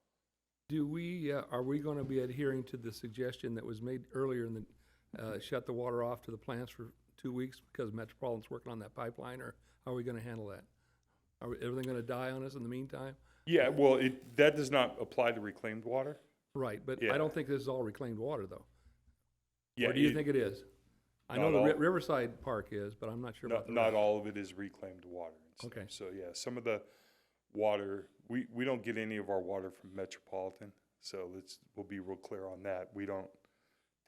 Are we going to be adhering to the suggestion that was made earlier in the, shut the water off to the plants for 2 weeks because Metropolitan's working on that pipeline, or how are we going to handle that? Everything going to die on us in the meantime? Yeah, well, that does not apply to reclaimed water. Right, but Yeah. I don't think this is all reclaimed water, though. Yeah, Or do you think it is? I know not the all- Riverside Park is, but I'm not sure about the Not rest. all of it is reclaimed water. And stuff. Okay. So, yeah, some of the water, we don't get any of our water from Metropolitan. So we'll be real clear on that. We don't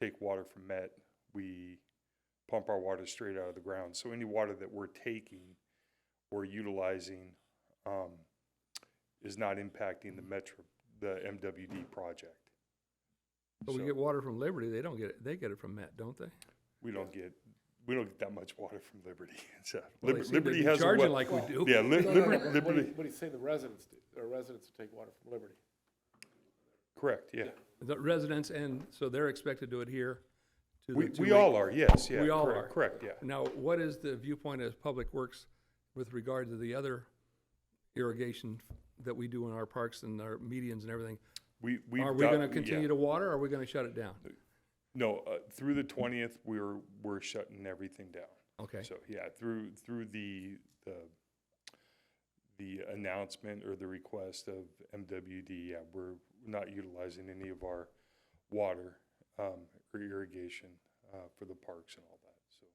take water from Met. We pump our water straight out of the ground. So any water that we're taking or utilizing is not impacting the MWD project. But we get water from Liberty, they don't get it, they get it from Met, don't they? We don't get that much water from Liberty. So Well, they seem to Liberty be has charging like we do. Yeah, What Liberty. do you say the residents do? Or residents take water from Liberty? Correct. Yeah. The residents, and so they're expected to adhere to the We 2 week. all are. Yes. Yeah. We all correct, are. Correct. Yeah. Now, what is the viewpoint of Public Works with regard to the other irrigation that we do in our parks and our medians and everything? We've Are we got- gonna continue yeah. to water, or are we gonna shut it down? No, through the 20th, we're shutting everything down. Okay. So yeah, through the announcement or the request of MWD, yeah, we're not utilizing any of our water or irrigation for the parks and all that. So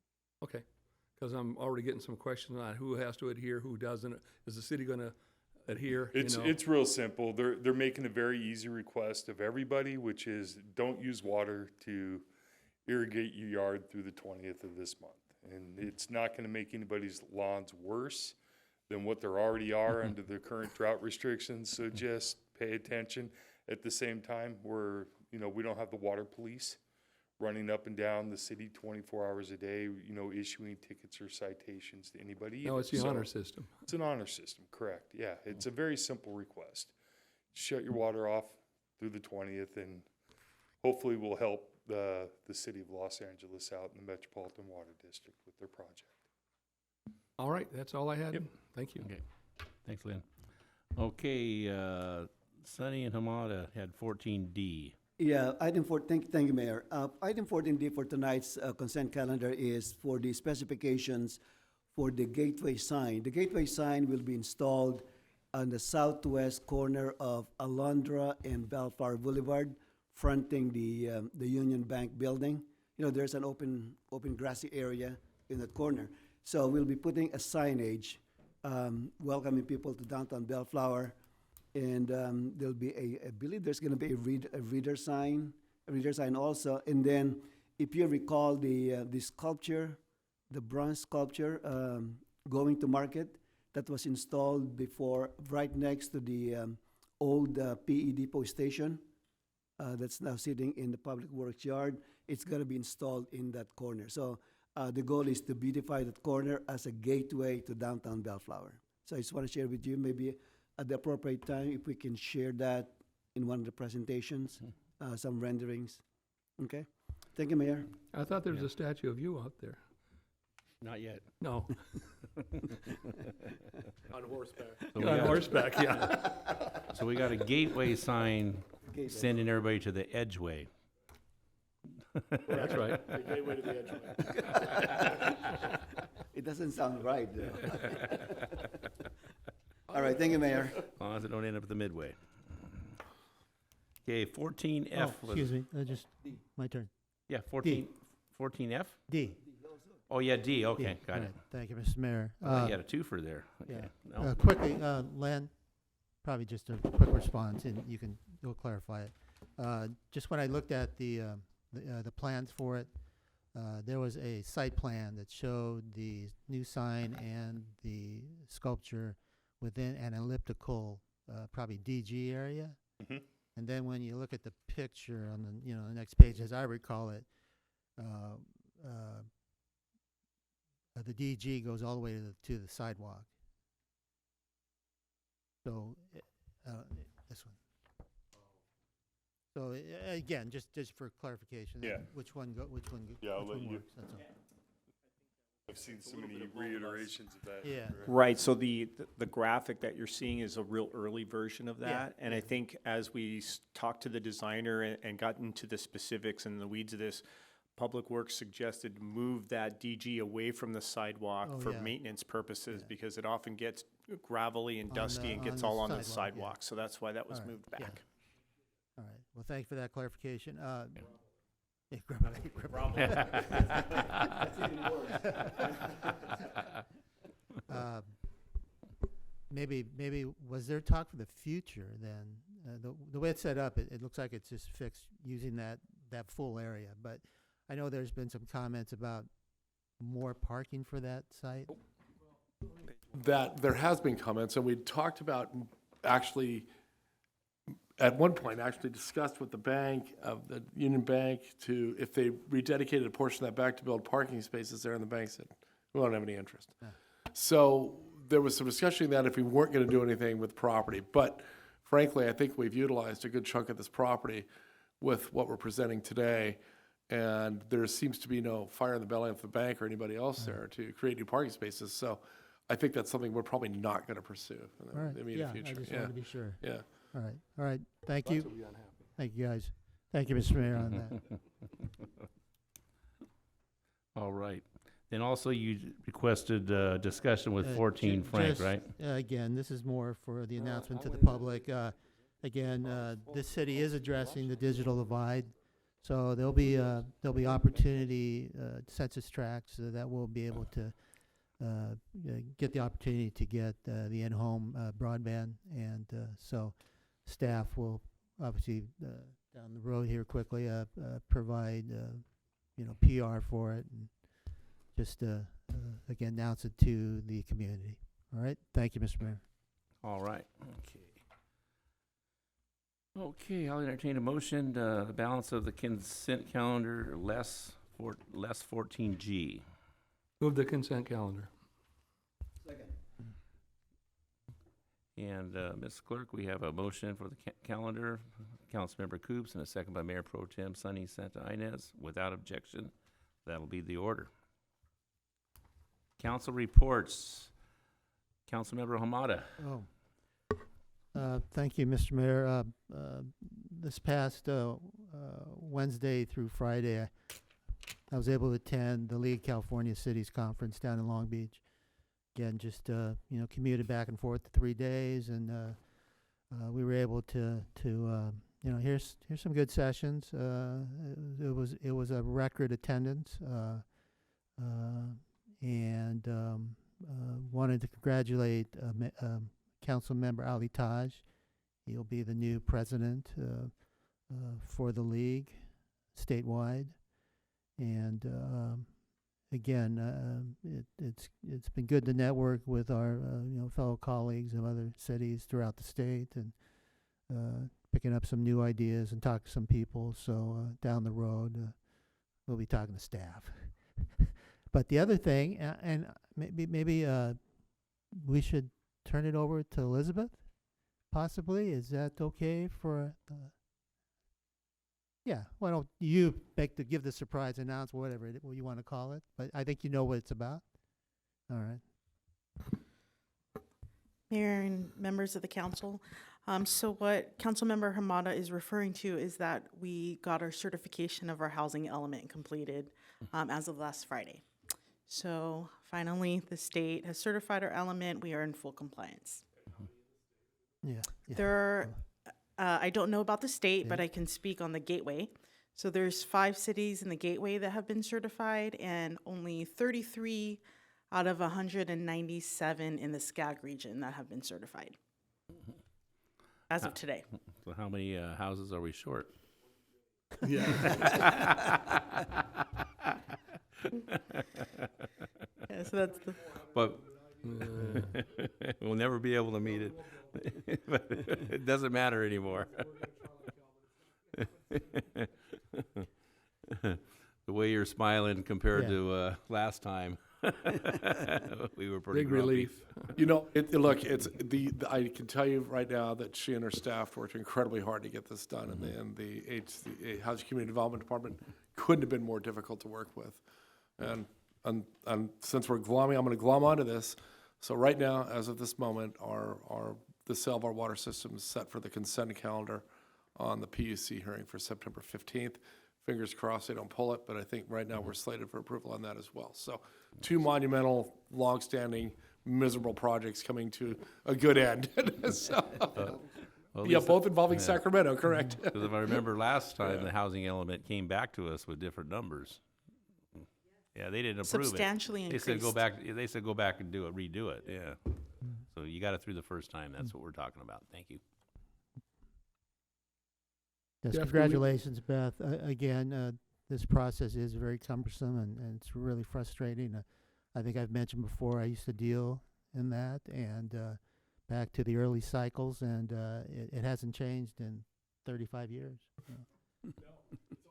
Okay, because I'm already getting some questions on who has to adhere, who doesn't. Is the city gonna adhere? it's real simple. They're making a very easy request of everybody, which is don't use water to irrigate your yard through the 20th of this month. And it's not going to make anybody's lawns worse than what they already are under the current drought restrictions. So just pay attention. At the same time, we don't have the water police running up and down the city 24 hours a day, issuing tickets or citations to anybody. No, either. it's the So honor system. It's an honor system, correct. Yeah, it's a very simple request. Shut your water off through the 20th, and hopefully we'll help the city of Los Angeles out in the Metropolitan Water District with their project. All right, that's all I had. Yep. Thank you. Okay, thanks, Lynn. Okay, Sonny and Hamada had 14D. Yeah, thank you, Mayor. Item 14D for tonight's consent calendar is for the specifications for the gateway sign. The gateway sign will be installed on the southwest corner of Alondra and Bellflower Boulevard, fronting the Union Bank building. There's an open grassy area in that corner. So we'll be putting a signage welcoming people to downtown Bellflower. And there'll be I believe there's going to be a reader sign also. And then, if you recall the sculpture, the bronze sculpture going to market that was installed before, right next to the old PE depot station that's now sitting in the Public Works yard, it's going to be installed in that corner. So The goal is to beautify that corner as a gateway to downtown Bellflower. So I just want to share with you, maybe at the appropriate time, if we can share that in one of the presentations, some renderings. Okay? Thank you, Mayor. I thought there was a statue of you out there. Not yet. No. On horseback. So we On got- horseback, yeah. So we got a gateway sign Gateway. sending everybody to the Edgeway. That's right. The gateway to the Edgeway. It doesn't sound right, though. All right, thank you, Mayor. As long as it don't end up at the Midway. Okay, 14F Oh, was. excuse me, just, my turn. Yeah, 14F? D. Oh, yeah, D, okay, D. got All it. right, thank you, Mr. Mayor. I thought you had a twofer there. Yeah. Okay. No. Quickly, Len, probably just a quick response, and you'll clarify it. Just when I looked at the plans for it, there was a site plan that showed the new sign and the sculpture within an elliptical, probably DG area. Mhm. And then when you look at the picture on the next page, as I recall it, the DG goes all the way to the sidewalk. So, this one. So again, just for clarification, Yeah. which one go? Yeah, I'll which let one you- works, that's all. I've seen so many reiterations of that. Yeah. Right, so the graphic that you're seeing is a real early version of that. And I think as we talked to the designer and got into the specifics and the weeds of this, Public Works suggested move that DG away from the sidewalk Oh, for yeah. maintenance purposes Yeah. because it often gets gravelly and On dusty the- and gets on the all on the sidewalk, yeah. sidewalk. So that's why that was All right, moved yeah. back. All right, well, thank you for that clarification. Yeah, grab it. Maybe was there talk for the future then? The way it's set up, it looks like it's just fixed using that full area. But I know there's been some comments about more parking for that site. That there has been comments, and we talked about actually, at one point, actually discussed with the bank, of the Union Bank, to, if they rededicated a portion of that back to build parking spaces there, and the bank said, we don't have any interest. Yeah. So there was some discussion that if we weren't gonna do anything with property, but frankly, I think we've utilized a good chunk of this property with what we're presenting today, and there seems to be no fire in the belly of the bank or anybody else there to create new parking spaces, so I think that's something we're probably not gonna pursue in All the right, immediate yeah, future. I just wanted to be sure. Yeah. All right, thank you. Thank you, guys. Thank you, Mr. Mayor, on that. All right. Then also you requested discussion with Uh, 14 ju- Frank, just, right? Again, this is more for the announcement to the public. Again, this city is addressing the digital divide, so there'll be opportunity, census tracts that will be able to get the opportunity to get the in-home broadband, and so staff will obviously down the road here quickly provide PR for it, and just again announce it to the community. All right, thank you, Mr. Mayor. All right, okay. Okay, I'll entertain a motion, the balance of the consent calendar less 14G. Move the consent calendar. And Ms. Clerk, we have a motion for the calendar, Councilmember Coops, and a second by Mayor Pro Tem Sonny Santa Ynez. Without objection, that'll be the order. Council reports. Councilmember Hamada. Thank you, Mr. Mayor. This past Wednesday through Friday, I was able to attend the League of California Cities Conference down in Long Beach. Again, just commuted back and forth 3 days, and we were able to here's some good sessions. It was a record attendance, and wanted to congratulate Council Member Ali Taj. He'll be the new president for the league statewide, and again, it's been good to network with our fellow colleagues of other cities throughout the state, and picking up some new ideas and talk to some people. So down the road, we'll be talking to staff. But the other thing, and maybe we should turn it over to Elizabeth, possibly. Is that okay for? Yeah. Why don't you make to give the surprise announcement, whatever what you want to call it? But I think you know what it's about. All right. Mayor and members of the council. So what Councilmember Hamada is referring to is that we got our certification of our housing element completed as of last Friday. So finally, the state has certified our element. We are in full compliance. Yeah. There are, I don't know about the state, but I can speak on the gateway. So there's 5 cities in the gateway that have been certified, and only 33 out of 197 in the SCAG region that have been certified as of today. So how many houses are we short? Yeah. Yeah, so that's the. But we'll never be able to meet it. But it doesn't matter anymore. The way you're smiling compared to last time, we were pretty Big grumpy. relief. You know, look, it's I can tell you right now that she and her staff worked incredibly hard to get this done, and the Housing Community Development Department couldn't have been more difficult to work with. And since we're glomming, I'm going to glom onto this. So right now, as of this moment, the sale of our water system is set for the consent calendar on the PUC hearing for September 15th. Fingers crossed they don't pull it, but I think right now we're slated for approval on that as well. So 2 monumental, long-standing, miserable projects coming to a good end. So, Well, yeah, Lisa- both involving Sacramento, correct? Because if I remember last time, the housing element came back to us with different numbers. Yeah, they didn't approve Substantially it. They said go increased. back. They said go back and redo it. Yeah. So you got it through the first time. That's what we're talking about. Thank you. Yes, Jeff, do we- congratulations, Beth. Again, this process is very cumbersome and it's really frustrating. I think I've mentioned before, I used to deal in that and back to the early cycles, and it hasn't changed in 35 years.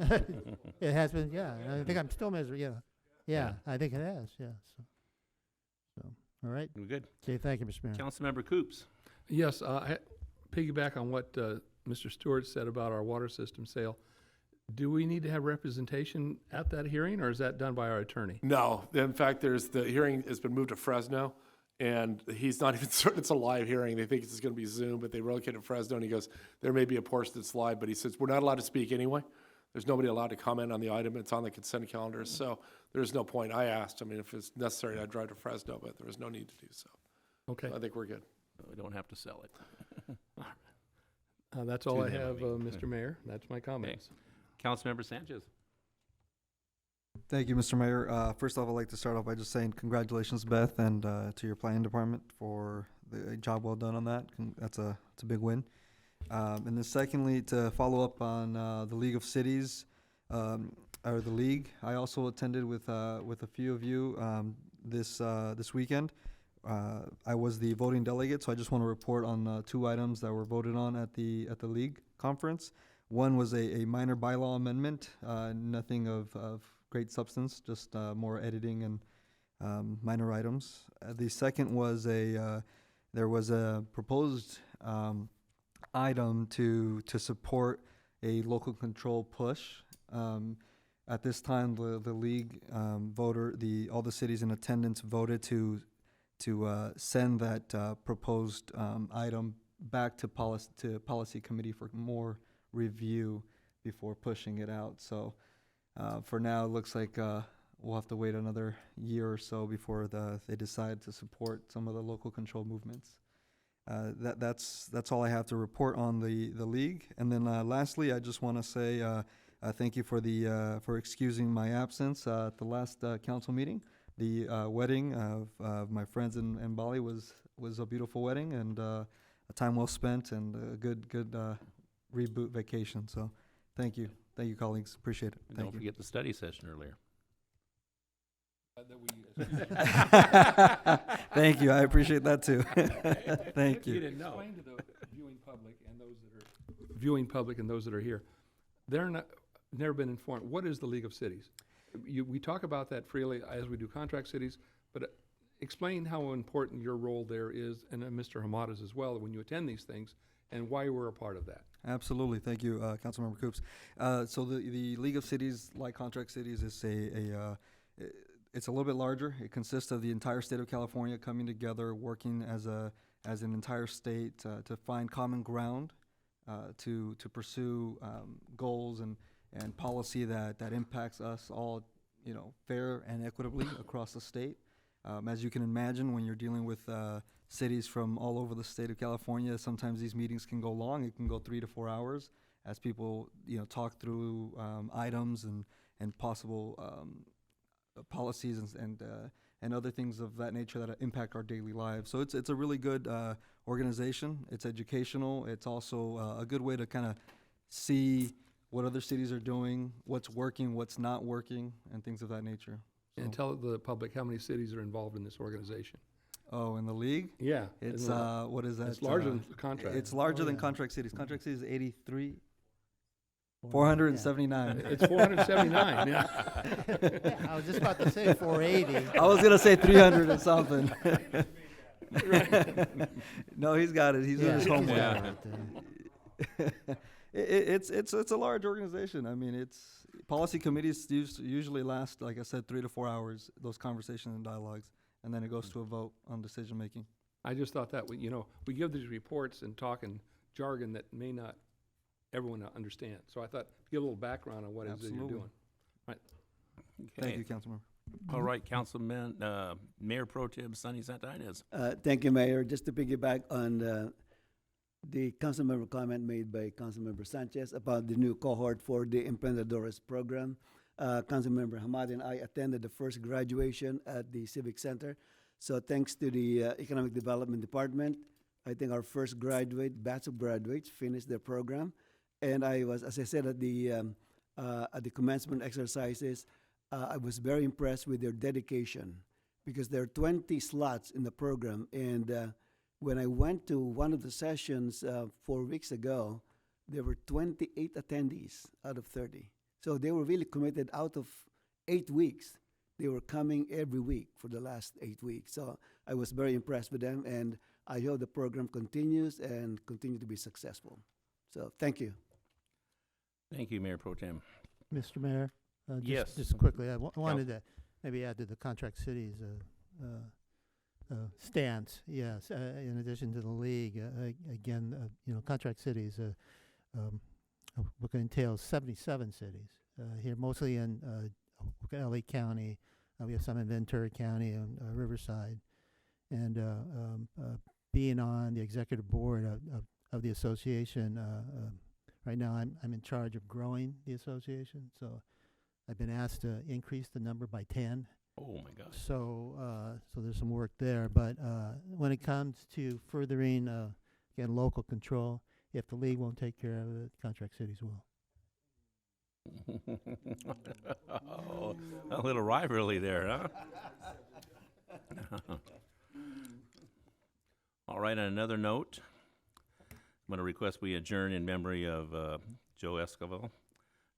It has been, yeah. I think I'm still measuring, yeah. I think it has, yeah. So all right. We're good. Okay, thank you, Mr. Mayor. Councilmember Coops. Yes, I piggyback on what Mr. Stewart said about our water system sale. Do we need to have representation at that hearing, or is that done by our attorney? No. In fact, the hearing has been moved to Fresno, and he's not even certain it's a live hearing. They think it's going to be Zoom, but they relocated Fresno, and he goes, there may be a portion that's live, but he says, we're not allowed to speak anyway. There's nobody allowed to comment on the item. It's on the consent calendar, so there's no point. I asked. I mean, if it's necessary, I'd drive to Fresno, but there was no need to do so. Okay. So I think we're good. We don't have to sell it. That's all I Too have, damn Mr. Mayor. That's my comments. Councilmember Sanchez. Thank you, Mr. Mayor. First off, I'd like to start off by just saying congratulations, Beth, and to your planning department for the job well done on that. It's a big win. And then secondly, to follow up on the League of Cities, or the League, I also attended with a few of you this weekend. I was the voting delegate, so I just want to report on 2 items that were voted on at the League conference. One was a minor bylaw amendment, nothing of great substance, just more editing and minor items. The second was there was a proposed item to support a local control push. At this time, the League all the cities in attendance voted to send that proposed item back to policy committee for more review before pushing it out. So for now, it looks like we'll have to wait another year or so before they decide to support some of the local control movements. That's all I have to report on the League. And then lastly, I just want to say thank you for excusing my absence at the last council meeting. The wedding of my friends in Bali was a beautiful wedding and a time well spent and a good reboot vacation. So thank you, colleagues. Appreciate it. And Thank don't you. forget the study session earlier. Thank you. I appreciate that too. Thank you. Explain to the viewing public and those that are here, they're never been informed. What is the League of Cities? We talk about that freely as we do contract cities, but explain how important your role there is, and Mr. Hamada's as well, when you attend these things, and why we're a part of that. Absolutely. Thank you, Councilmember Coops. So the League of Cities, like Contract Cities, is it's a little bit larger. It consists of the entire state of California coming together, working as an entire state to find common ground, to pursue goals and policy that impacts us all, fair and equitably across the state. As you can imagine, when you're dealing with cities from all over the state of California, sometimes these meetings can go long. It can go 3 to 4 hours as people, talk through items and possible policies and other things of that nature that impact our daily lives. So it's a really good organization. It's educational. It's also a good way to kind of see what other cities are doing, what's working, what's not working, and things of that nature. And tell the public how many cities are involved in this organization. Oh, in the league? Yeah. It's, what is that? It's larger than contract. It's larger than Contract Cities. Contract Cities is 83. 479. It's 479, yeah. I was just about to say 480. I was going to say 300 or something. No, he's got it. He's doing his homework. Yeah. It's a large organization. I mean, policy committees usually last, like I said, 3 to 4 hours, those conversations and dialogues, and then it goes to a vote on decision making. I just thought that, we give these reports and talk in jargon that may not everyone understand. So I thought, give a little background on what it is that you're doing. Right. Thank you, Councilmember. All right, Councilman, Mayor Pro Tem Sonny Santinez. Thank you, Mayor. Just to piggyback on the councilmember comment made by Councilmember Sanchez about the new cohort for the Emprendedores program. Councilmember Hamad and I attended the first graduation at the Civic Center. So thanks to the Economic Development Department, I think our first batch of graduates finished their program. And I was, as I said at the commencement exercises, I was very impressed with their dedication because there are 20 slots in the program. And when I went to one of the sessions 4 weeks ago, there were 28 attendees out of 30. So they were really committed. Out of 8 weeks, they were coming every week for the last 8 weeks. So I was very impressed with them, and I hope the program continues and continue to be successful. So thank you. Thank you, Mayor Pro Tem. Mr. Mayor? Yes. Just quickly, I wanted to maybe add to the Contract Cities stance. Yes, in addition to the league, again, Contract Cities, we're going to entail 77 cities here, mostly in LA County. We have some in Ventura County and Riverside. And being on the executive board of the association, right now I'm in charge of growing the association. So I've been asked to increase the number by 10. Oh my gosh. So there's some work there. But when it comes to furthering, again, local control, if the league won't take care of it, Contract Cities will. Oh, a little rivalry there, huh? All right, on another note, I'm going to request we adjourn in memory of Joe Esquivel.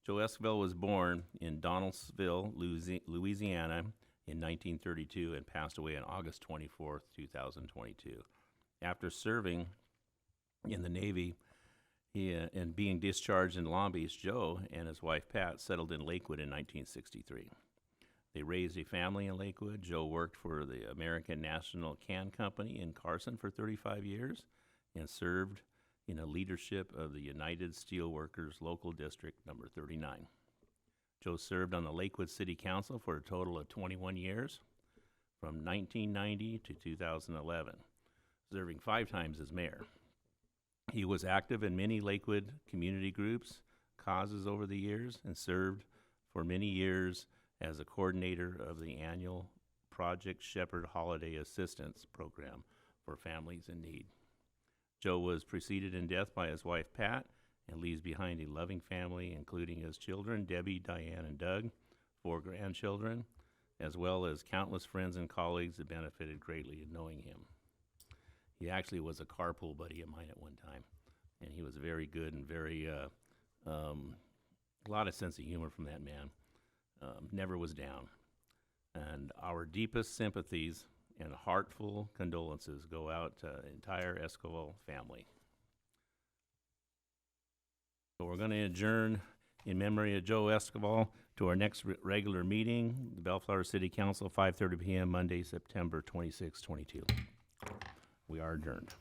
Joe Esquivel was born in Donaldsonville, Louisiana in 1932 and passed away on August 24th, 2022. After serving in the Navy and being discharged in Long Beach, Joe and his wife Pat settled in Lakewood in 1963. They raised a family in Lakewood. Joe worked for the American National Can Company in Carson for 35 years and served in a leadership of the United Steelworkers Local District number 39. Joe served on the Lakewood City Council for a total of 21 years, from 1990 to 2011, serving 5 times as mayor. He was active in many Lakewood community groups, causes over the years, and served for many years as a coordinator of the annual Project Shepherd Holiday Assistance Program for families in need. Joe was preceded in death by his wife Pat and leaves behind a loving family, including his children, Debbie, Diane, and Doug, 4 grandchildren, as well as countless friends and colleagues that benefited greatly in knowing him. He actually was a carpool buddy of mine at one time, and he was very good and very, a lot of sense of humor from that man. never was down. And our deepest sympathies and heartful condolences go out to the entire Escobar family. So we're going to adjourn in memory of Joe Escobar to our next regular meeting, the Bellflower City Council, 5:30 p.m. Monday, September 26, 22. We are adjourned.